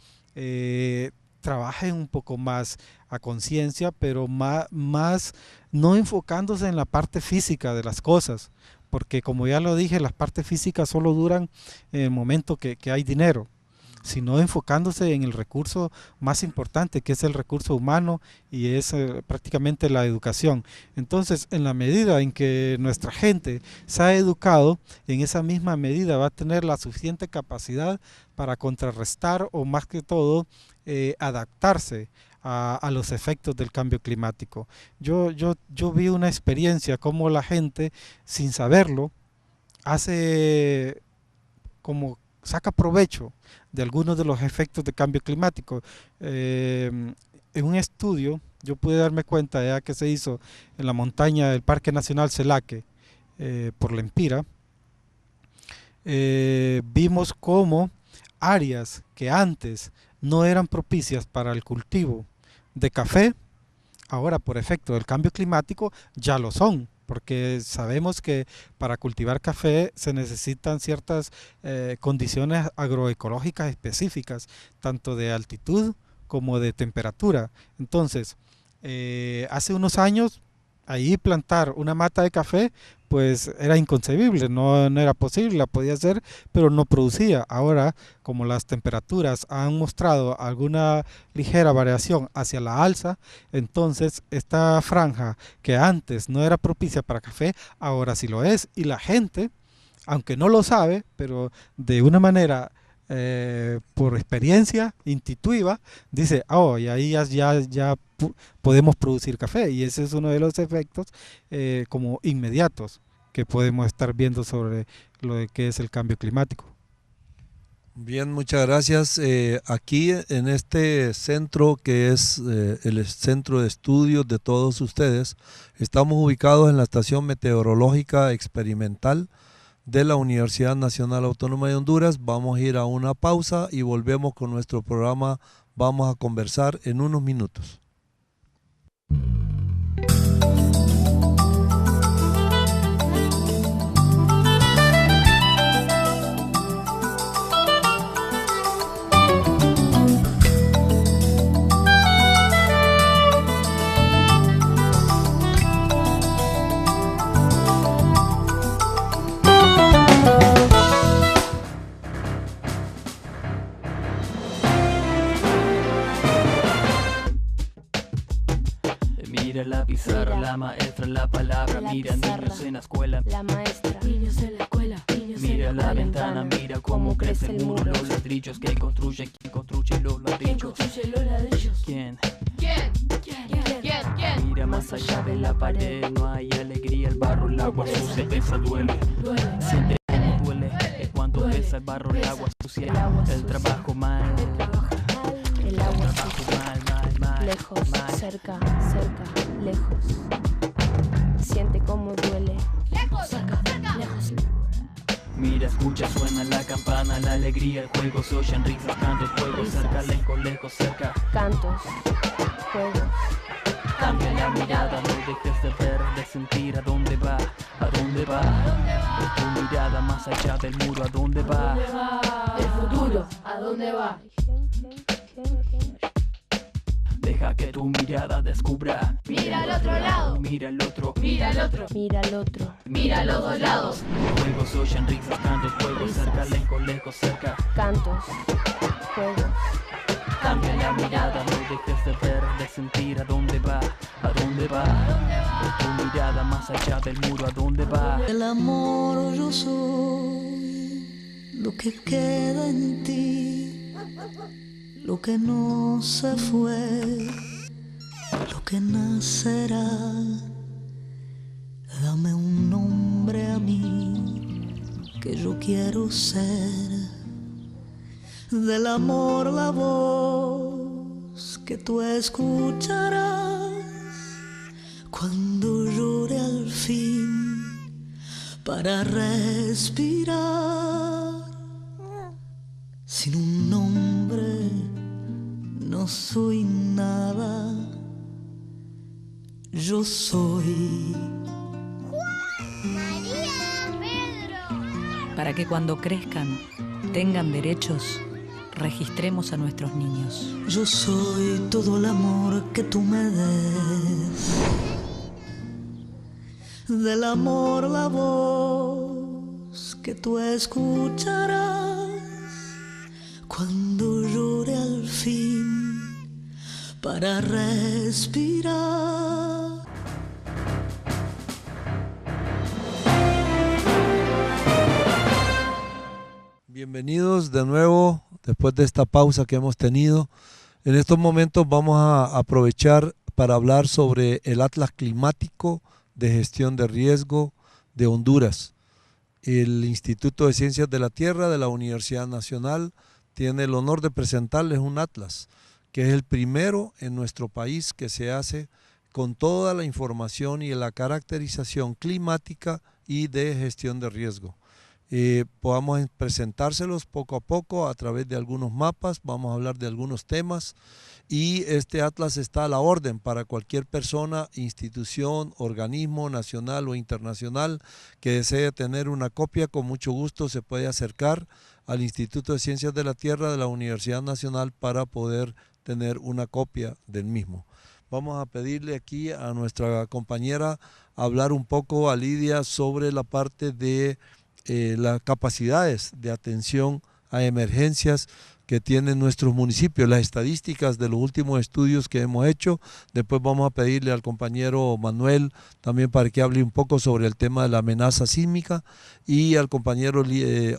trabajen un poco más a conciencia, pero más no enfocándose en la parte física de las cosas, porque como ya lo dije, las partes físicas solo duran en el momento que hay dinero, sino enfocándose en el recurso más importante, que es el recurso humano, y es prácticamente la educación. Entonces, en la medida en que nuestra gente se ha educado, en esa misma medida va a tener la suficiente capacidad para contrarrestar o más que todo adaptarse a los efectos del cambio climático. Yo vi una experiencia como la gente, sin saberlo, saca provecho de algunos de los efectos de cambio climático. En un estudio yo pude darme cuenta ya que se hizo en la montaña del Parque Nacional Celaque, por Lempira, vimos cómo áreas que antes no eran propicias para el cultivo de café, ahora por efecto del cambio climático ya lo son, porque sabemos que para cultivar café se necesitan ciertas condiciones agroecológicas específicas, tanto de altitud como de temperatura. Entonces, hace unos años, ahí plantar una mata de café, pues era inconcebible, no era posible, la podía hacer, pero no producía. Ahora, como las temperaturas han mostrado alguna ligera variación hacia la alza, entonces esta franja que antes no era propicia para café, ahora sí lo es. Y la gente, aunque no lo sabe, pero de una manera por experiencia intuitiva, dice, oh, y ahí ya podemos producir café, y ese es uno de los efectos como inmediatos que podemos estar viendo sobre lo de que es el cambio climático. Bien, muchas gracias. Aquí en este centro que es el centro de estudios de todos ustedes, estamos ubicados en la Estación Meteorológica Experimental de la Universidad Nacional Autónoma de Honduras. Vamos a ir a una pausa y volvemos con nuestro programa. Vamos a conversar en unos minutos. La maestra, la palabra, La mira pizarra. niños en la escuela. La maestra. Niños en la escuela. Niños Mira en la ventana, mira cómo crece el muro. Los ladrillos que construye, ¿quién construye los ¿Quién ladrillos? construye los ladrillos? ¿Quién? ¿Quién? Mira más allá de la pared, no hay alegría, el barro, el agua sucia, pesa, duele. Duele. Siente cómo duele, es cuando pesa el barro, el agua sucia, el trabajo mal, El agua trabajo sucia. mal, Lejos, mal. cerca, lejos. Siente cómo duele. Lejos, cerca, lejos. Mira, escucha, suena la campana, la alegría, el juego, se oyen risas, cantos, juegos, cerca, lejos, lejos, cerca. Cantos, juegos. Cambia la mirada, no dejes de ver, de sentir a dónde va, a dónde va. Tu mirada más allá del muro, a dónde va. El futuro, ¿a dónde va? Deja que tu mirada descubra. Mira al otro lado. Mira al otro. Mira al otro. Mira al otro. Mira a los dos lados. Juegos, se oyen risas, cantos, juegos, cerca, lejos, lejos, cerca. Cantos, juegos. Cambia la mirada, no dejes de ver, de sentir a dónde va, a dónde va. Tu mirada más allá del muro, a dónde va. El amor yo soy, lo que queda en ti, lo que no se fue, lo que nacerá. Dame un nombre a mí, que yo quiero ser. Del amor la voz que tú escucharás cuando llore al fin para respirar. Sin un nombre no soy nada, yo soy Para que cuando crezcan tengan derechos, registremos a nuestros niños. Yo soy todo el amor que tú me des. Del amor la voz que tú escucharás cuando llore al fin para respirar. Bienvenidos de nuevo después de esta pausa que hemos tenido. En estos momentos vamos a aprovechar para hablar sobre el Atlas Climático de Gestión de Riesgo de Honduras. El Instituto de Ciencias de la Tierra de la Universidad Nacional tiene el honor de presentarles un atlas, que es el primero en nuestro país que se hace con toda la información y la caracterización climática y de gestión de riesgo. Podamos presentárselos poco a poco a través de algunos mapas, vamos a hablar de algunos temas y este atlas está a la orden para cualquier persona, institución, organismo nacional o internacional que desee tener una copia. Con mucho gusto se puede acercar al Instituto de Ciencias de la Tierra de la Universidad Nacional para poder tener una copia del mismo. Vamos a pedirle aquí a nuestra compañera hablar un poco, a Lidia, sobre la parte de las capacidades de atención a emergencias que tienen nuestros municipios, las estadísticas de los últimos estudios que hemos hecho. Después vamos a pedirle al compañero Manuel también para que hable un poco sobre el tema de la amenaza sísmica y al compañero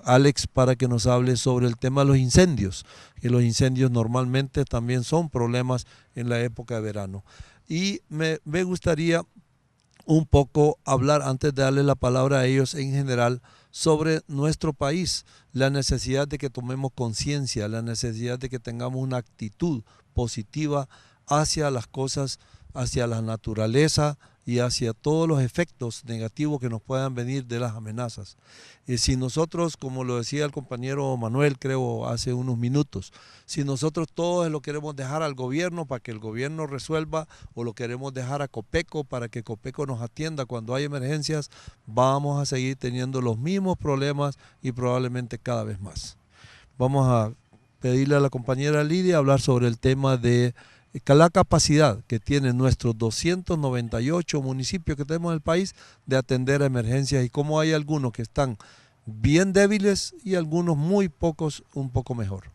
Alex para que nos hable sobre el tema de los incendios, que los incendios normalmente también son problemas en la época de verano. Y me gustaría un poco hablar, antes de darle la palabra a ellos en general, sobre nuestro país, la necesidad de que tomemos conciencia, la necesidad de que tengamos una actitud positiva hacia las cosas, hacia la naturaleza y hacia todos los efectos negativos que nos puedan venir de las amenazas. Si nosotros, como lo decía el compañero Manuel, creo hace unos minutos, si nosotros todos lo queremos dejar al gobierno para que el gobierno resuelva, o lo queremos dejar a Copeco para que Copeco nos atienda cuando hay emergencias, vamos a seguir teniendo los mismos problemas y probablemente cada vez más. Vamos a pedirle a la compañera Lidia hablar sobre el tema de la capacidad que tienen nuestros 298 municipios que tenemos en el país de atender a emergencias y cómo hay algunos que están bien débiles y algunos muy pocos un poco mejor.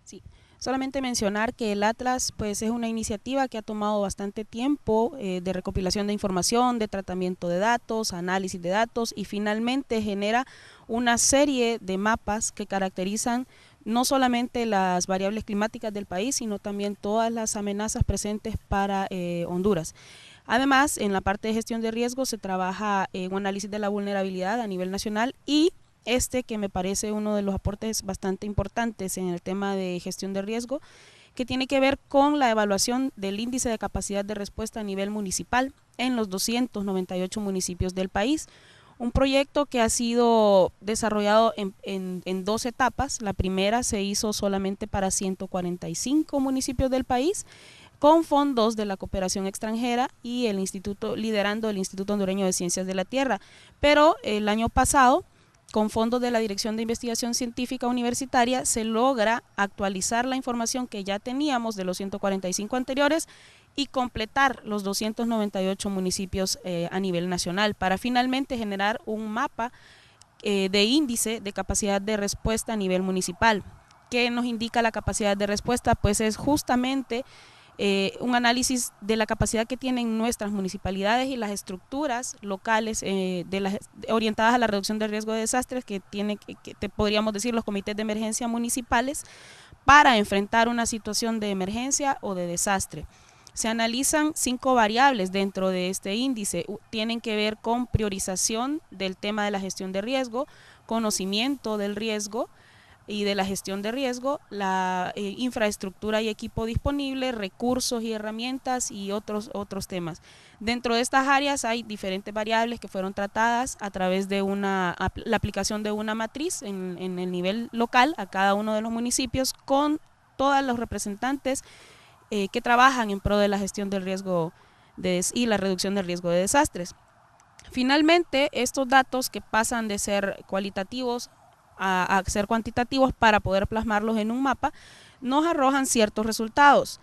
Sí, Solamente mencionar que el Atlas pues es una iniciativa que ha tomado bastante tiempo de recopilación de información, de tratamiento de datos, análisis de datos y finalmente genera una serie de mapas que caracterizan no solamente las variables climáticas del país, sino también todas las amenazas presentes para Honduras. Además, en la parte de gestión de riesgo se trabaja un análisis de la vulnerabilidad a nivel nacional y que me parece uno de los aportes bastante importantes en el tema de gestión de riesgo, que tiene que ver con la evaluación del índice de capacidad de respuesta a nivel municipal en los 298 municipios del país. Un proyecto que ha sido desarrollado en 2 etapas. La primera se hizo solamente para 145 municipios del país, con fondos de la cooperación extranjera y el instituto, liderando el Instituto Hondureño de Ciencias de la Tierra. Pero el año pasado, con fondos de la Dirección de Investigación Científica Universitaria, se logra actualizar la información que ya teníamos de los 145 anteriores y completar los 298 municipios a nivel nacional para finalmente generar un mapa de índice de capacidad de respuesta a nivel municipal. ¿Qué nos indica la capacidad de respuesta? Pues es justamente un análisis de la capacidad que tienen nuestras municipalidades y las estructuras locales orientadas a la reducción del riesgo de desastres que podríamos decir los comités de emergencia municipales para enfrentar una situación de emergencia o de desastre. Se analizan 5 variables dentro de este índice, tienen que ver con priorización del tema de la gestión de riesgo, conocimiento del riesgo y de la gestión de riesgo, la infraestructura y equipo disponible, recursos y herramientas y otros temas. Dentro de estas áreas hay diferentes variables que fueron tratadas a través de la aplicación de una matriz en el nivel local a cada uno de los municipios con todos los representantes que trabajan en pro de la gestión del riesgo y la reducción del riesgo de desastres. Finalmente, estos datos que pasan de ser cualitativos a ser cuantitativos para poder plasmarlos en un mapa, nos arrojan ciertos resultados.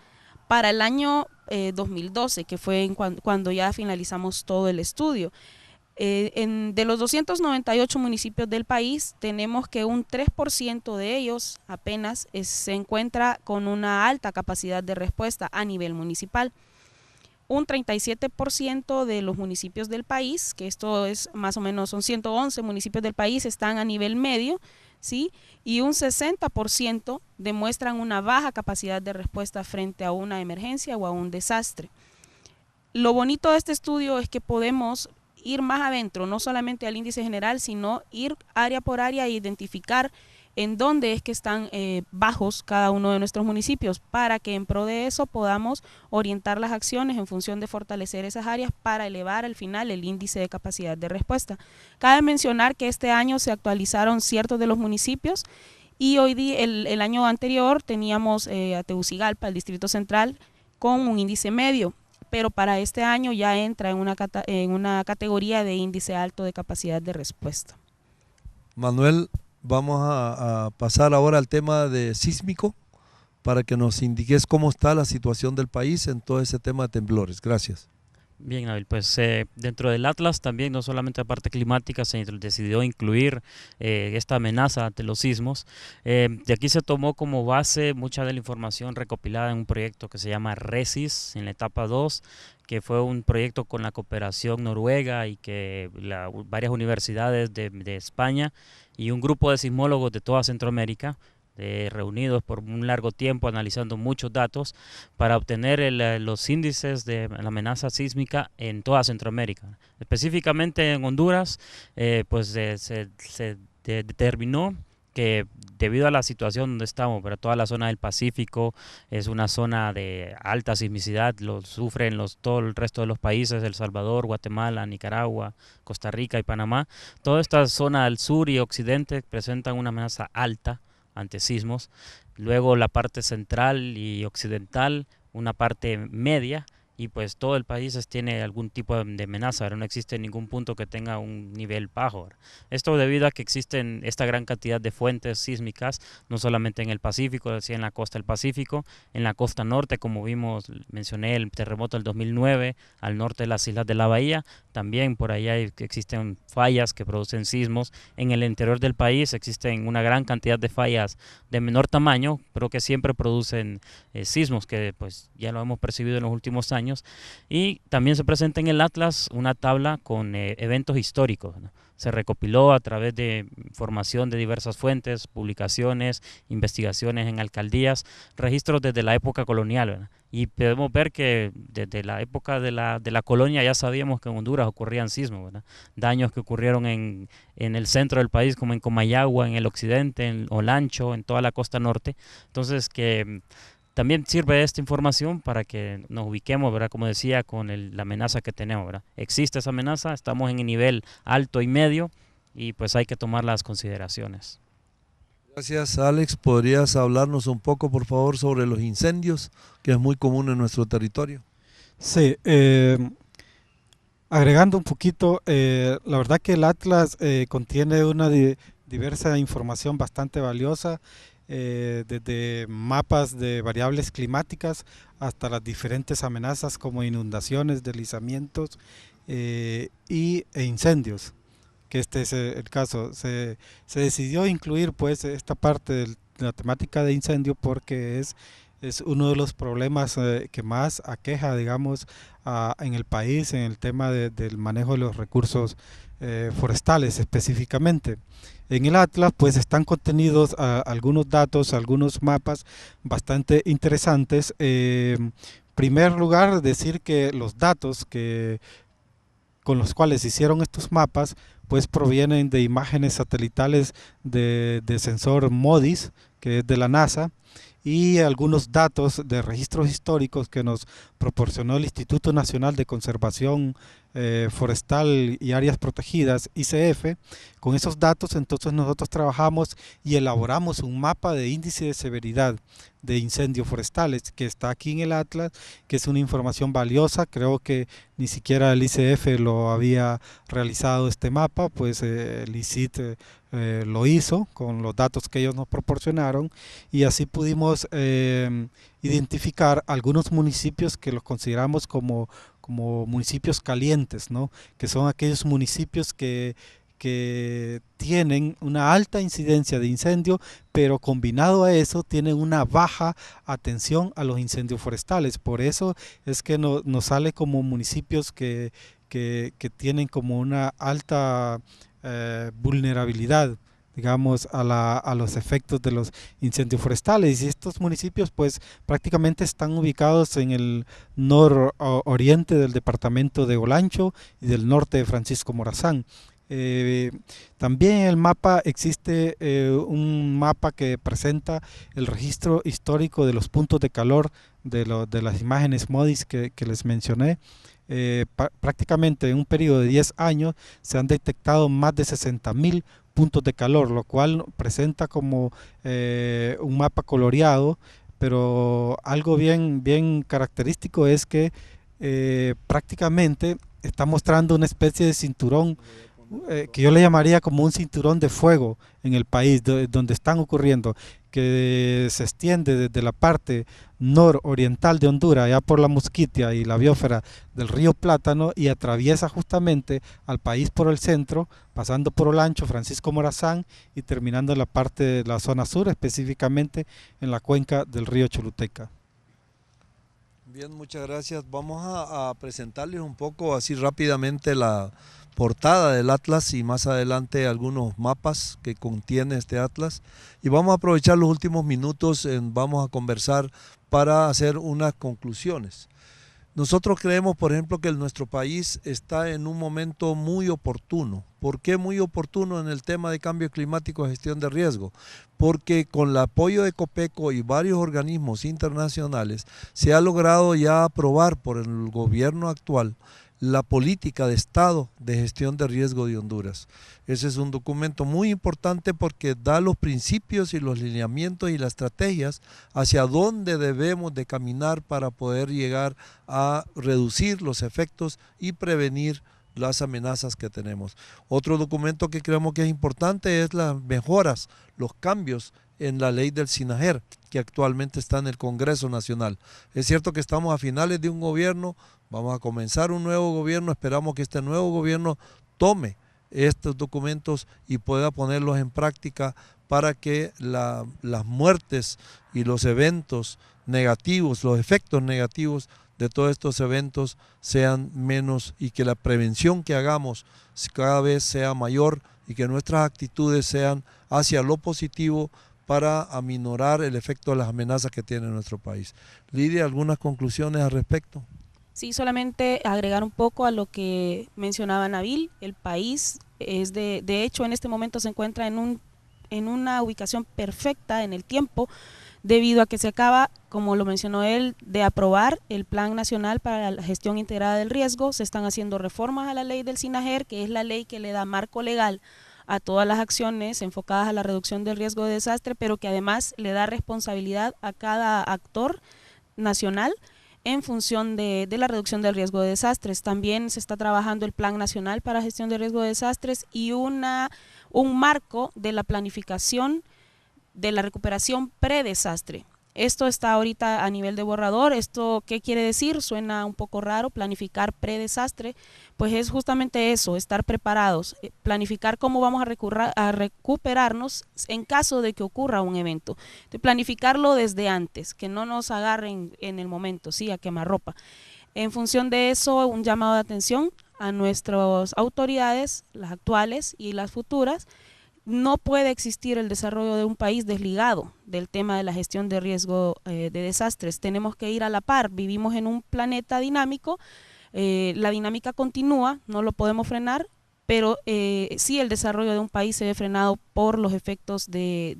Para el año 2012, que fue cuando ya finalizamos todo el estudio, de los 298 municipios del país, tenemos que un 3% de ellos apenas se encuentra con una alta capacidad de respuesta a nivel municipal. Un 37% de los municipios del país, que esto es más o menos, son 111 municipios del país, están a nivel medio, ¿sí? Y un 60% demuestran una baja capacidad de respuesta frente a una emergencia o a un desastre. Lo bonito de este estudio es que podemos ir más adentro, no solamente al índice general, sino ir área por área e identificar en dónde es que están bajos cada uno de nuestros municipios, para que en pro de eso podamos orientar las acciones en función de fortalecer esas áreas para elevar al final el índice de capacidad de respuesta. Cabe mencionar que este año se actualizaron ciertos de los municipios y hoy día, el año anterior teníamos a Tegucigalpa, el Distrito Central, con un índice medio, pero para este año ya entra en una categoría de índice alto de capacidad de respuesta. Manuel, vamos a pasar ahora al tema de sísmico para que nos indiques cómo está la situación del país en todo ese tema de temblores. Gracias. Bien, Nabil, pues dentro del Atlas también, no solamente la parte climática, se decidió incluir esta amenaza de los sismos. De aquí se tomó como base mucha de la información recopilada en un proyecto que se llama RESIS en la etapa 2, que fue un proyecto con la cooperación noruega y que varias universidades de España y un grupo de sismólogos de toda Centroamérica, reunidos por un largo tiempo analizando muchos datos para obtener los índices de la amenaza sísmica en toda Centroamérica. Específicamente en Honduras, pues se determinó que debido a la situación donde estamos, pero toda la zona del Pacífico es una zona de alta sismicidad, lo sufren todo el resto de los países, El Salvador, Guatemala, Nicaragua, Costa Rica y Panamá. Toda esta zona del sur y occidente presentan una amenaza alta ante sismos, luego la parte central y occidental, una parte media, y pues todo el país tiene algún tipo de amenaza, ¿verdad? No existe ningún punto que tenga un nivel bajo, ¿verdad? Esto debido a que existen esta gran cantidad de fuentes sísmicas, no solamente en el Pacífico, sino en la costa del Pacífico, en la costa norte, como vimos, mencioné el terremoto del 2009, al norte de las Islas de la Bahía, también por allá existen fallas que producen sismos. En el interior del país existen una gran cantidad de fallas de menor tamaño, pero que siempre producen sismos, que pues ya lo hemos percibido en los últimos años. Y también se presenta en el Atlas una tabla con eventos históricos, ¿no? Se recopiló a través de información de diversas fuentes, publicaciones, investigaciones en alcaldías, registros desde la época colonial, ¿verdad? Y podemos ver que desde la época de la colonia ya sabíamos que en Honduras ocurrían sismos, ¿verdad? Daños que ocurrieron en el centro del país, como en Comayagua, en el occidente, en Olancho, en toda la costa norte. Entonces, que también sirve esta información para que nos ubiquemos, ¿verdad? Como decía, con la amenaza que tenemos, ¿verdad? Existe esa amenaza, estamos en el nivel alto y medio y pues hay que tomar las consideraciones. Gracias, Alex. ¿Podrías hablarnos un poco, por favor, sobre los incendios, que es muy común en nuestro territorio? Sí, agregando un poquito, la verdad que el Atlas contiene una diversa información bastante valiosa, desde mapas de variables climáticas hasta las diferentes amenazas como inundaciones, deslizamientos e incendios, que este es el caso. Se decidió incluir pues esta parte de la temática de incendio porque es uno de los problemas que más aqueja, digamos, en el país, en el tema del manejo de los recursos forestales específicamente. En el Atlas pues están contenidos algunos datos, algunos mapas bastante interesantes. En primer lugar, decir que los datos con los cuales se hicieron estos mapas pues provienen de imágenes satelitales de sensor MODIS, que es de la NASA, y algunos datos de registros históricos que nos proporcionó el Instituto Nacional de Conservación Forestal y Áreas Protegidas, ICF. Con esos datos entonces nosotros trabajamos y elaboramos un mapa de índice de severidad de incendios forestales que está aquí en el Atlas, que es una información valiosa. Creo que ni siquiera el ICF lo había realizado este mapa, pues el ICIT lo hizo con los datos que ellos nos proporcionaron, y así pudimos identificar algunos municipios que los consideramos como municipios calientes, ¿no? Que son aquellos municipios que tienen una alta incidencia de incendio, pero combinado a eso tienen una baja atención a los incendios forestales. Por eso es que nos sale como municipios que tienen como una alta vulnerabilidad, digamos, a los efectos de los incendios forestales. Y estos municipios pues prácticamente están ubicados en el nororiente del departamento de Olancho y del norte de Francisco Morazán. También en el mapa existe un mapa que presenta el registro histórico de los puntos de calor de las imágenes MODIS que les mencioné. Prácticamente en un periodo de 10 años se han detectado más de 60.000 puntos de calor, lo cual presenta como un mapa coloreado, pero algo bien característico es que prácticamente está mostrando una especie de cinturón que yo le llamaría como un cinturón de fuego en el país, donde están ocurriendo, que se extiende desde la parte nororiental de Honduras, allá por la Musquitia y la biosfera del río Plátano, y atraviesa justamente al país por el centro, pasando por Olancho, Francisco Morazán y terminando en la parte de la zona sur, específicamente en la cuenca del río Choluteca. Bien, muchas gracias. Vamos a presentarles un poco así rápidamente la portada del Atlas y más adelante algunos mapas que contiene este Atlas, y vamos a aprovechar los últimos minutos, vamos a conversar para hacer unas conclusiones. Nosotros creemos, por ejemplo, que nuestro país está en un momento muy oportuno. ¿Por qué muy oportuno en el tema de cambio climático y gestión de riesgo? Porque con el apoyo de COPECO y varios organismos internacionales se ha logrado ya aprobar por el gobierno actual la política de Estado de gestión de riesgo de Honduras. Ese es un documento muy importante porque da los principios y los lineamientos y las estrategias hacia dónde debemos de caminar para poder llegar a reducir los efectos y prevenir las amenazas que tenemos. Otro documento que creemos que es importante es las mejoras, los cambios en la ley del SINAGER, que actualmente está en el Congreso Nacional. Es cierto que estamos a finales de un gobierno, vamos a comenzar un nuevo gobierno, esperamos que este nuevo gobierno tome estos documentos y pueda ponerlos en práctica para que las muertes y los eventos negativos, los efectos negativos de todos estos eventos sean menos y que la prevención que hagamos cada vez sea mayor y que nuestras actitudes sean hacia lo positivo para aminorar el efecto de las amenazas que tiene nuestro país. Lidia, ¿algunas conclusiones al respecto? Sí, solamente agregar un poco a lo que mencionaba Nabil. El país es de hecho en este momento se encuentra en una ubicación perfecta en el tiempo, debido a que se acaba, como lo mencionó él, de aprobar el Plan Nacional para la Gestión Integrada del Riesgo. Se están haciendo reformas a la ley del SINAGER, que es la ley que le da marco legal a todas las acciones enfocadas a la reducción del riesgo de desastre, pero que además le da responsabilidad a cada actor nacional en función de la reducción del riesgo de desastres. También se está trabajando el Plan Nacional para Gestión de Riesgo de Desastres y un marco de la planificación de la recuperación predesastre. Esto está ahorita a nivel de borrador. ¿Esto qué quiere decir? Suena un poco raro, planificar predesastre, pues es justamente eso, estar preparados, planificar cómo vamos a recuperarnos en caso de que ocurra un evento, de planificarlo desde antes, que no nos agarren en el momento, sí, a quemarropa. En función de eso, un llamado de atención a nuestras autoridades, las actuales y las futuras. No puede existir el desarrollo de un país desligado del tema de la gestión de riesgo de desastres. Tenemos que ir a la par, vivimos en un planeta dinámico, la dinámica continúa, no lo podemos frenar, pero sí el desarrollo de un país se ve frenado por los efectos de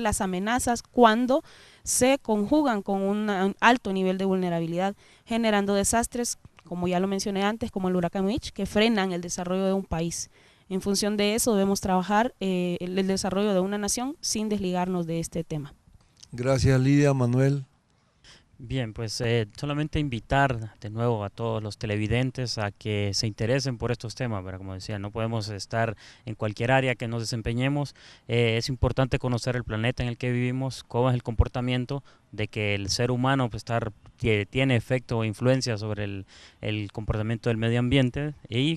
las amenazas cuando se conjugan con un alto nivel de vulnerabilidad, generando desastres, como ya lo mencioné antes, como el huracán Mitch, que frenan el desarrollo de un país. En función de eso debemos trabajar el desarrollo de una nación sin desligarnos de este tema. Gracias, Lidia. Manuel. Bien, pues solamente invitar de nuevo a todos los televidentes a que se interesen por estos temas, pero como decía, no podemos estar en cualquier área que nos desempeñemos. Es importante conocer el planeta en el que vivimos, cómo es el comportamiento, de que el ser humano pues, tiene efecto o influencia sobre el comportamiento del medio ambiente y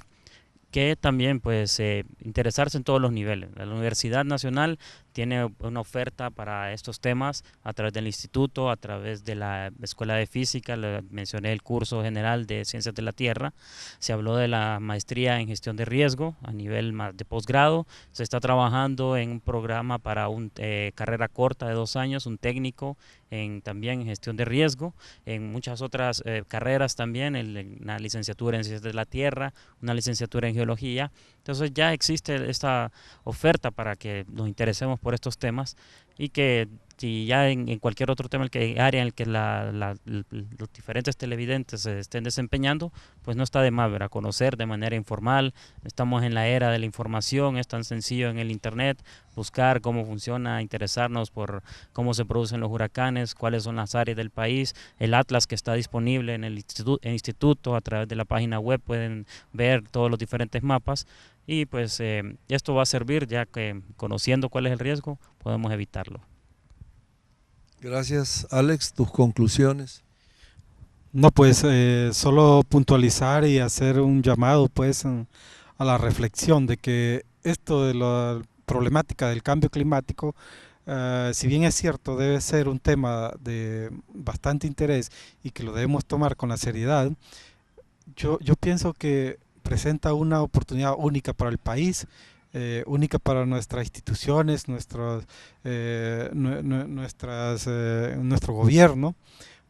que también pues interesarse en todos los niveles. La Universidad Nacional tiene una oferta para estos temas a través del instituto, a través de la Escuela de Física, mencioné el curso general de Ciencias de la Tierra, se habló de la maestría en gestión de riesgo a nivel de posgrado, se está trabajando en un programa para una carrera corta de 2 años, un técnico también en gestión de riesgo, en muchas otras carreras también, una licenciatura en Ciencias de la Tierra, una licenciatura en Geología. Entonces ya existe esta oferta para que nos interesemos por estos temas y que si ya en cualquier otro tema, área en el que los diferentes televidentes se estén desempeñando, pues no está de más, ¿verdad? Conocer de manera informal. Estamos en la era de la información, es tan sencillo en el internet buscar cómo funciona, interesarnos por cómo se producen los huracanes, cuáles son las áreas del país, el atlas que está disponible en el instituto, a través de la página web pueden ver todos los diferentes mapas y pues esto va a servir ya que conociendo cuál es el riesgo podemos evitarlo. Gracias, Alex. ¿Tus conclusiones? No, pues solo puntualizar y hacer un llamado pues a la reflexión de que esto de la problemática del cambio climático, si bien es cierto, debe ser un tema de bastante interés y que lo debemos tomar con la seriedad, yo pienso que presenta una oportunidad única para el país, única para nuestras instituciones, nuestro gobierno,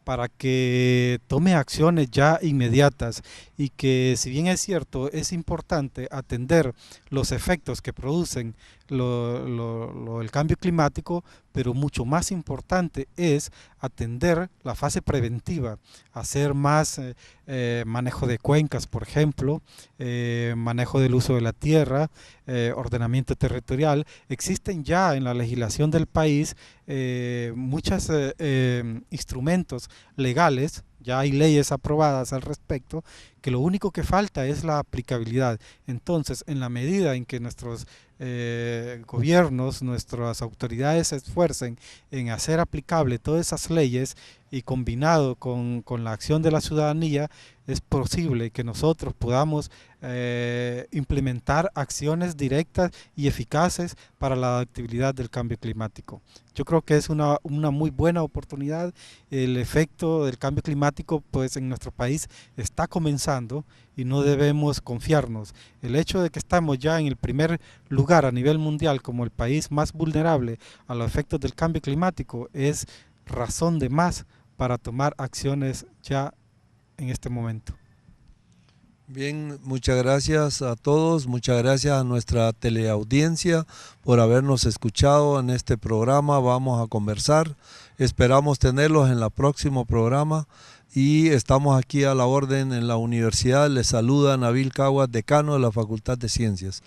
para que tome acciones ya inmediatas y que si bien es cierto es importante atender los efectos que producen el cambio climático, pero mucho más importante es atender la fase preventiva, hacer más manejo de cuencas, por ejemplo, manejo del uso de la tierra, ordenamiento territorial. Existen ya en la legislación del país muchos instrumentos legales, ya hay leyes aprobadas al respecto, que lo único que falta es la aplicabilidad. Entonces, en la medida en que nuestros gobiernos, nuestras autoridades se esfuercen en hacer aplicable todas esas leyes y combinado con la acción de la ciudadanía, es posible que nosotros podamos implementar acciones directas y eficaces para la adaptabilidad del cambio climático. Yo creo que es una muy buena oportunidad. El efecto del cambio climático pues en nuestro país está comenzando y no debemos confiarnos. El hecho de que estamos ya en el primer lugar a nivel mundial como el país más vulnerable a los efectos del cambio climático es razón de más para tomar acciones ya en este momento. Bien, muchas gracias a todos, muchas gracias a nuestra teleaudiencia por habernos escuchado en este programa. Vamos a conversar, esperamos tenerlos en el próximo programa y estamos aquí a la orden en la universidad. Les saluda Nabil Caguas, decano de la Facultad de Ciencias.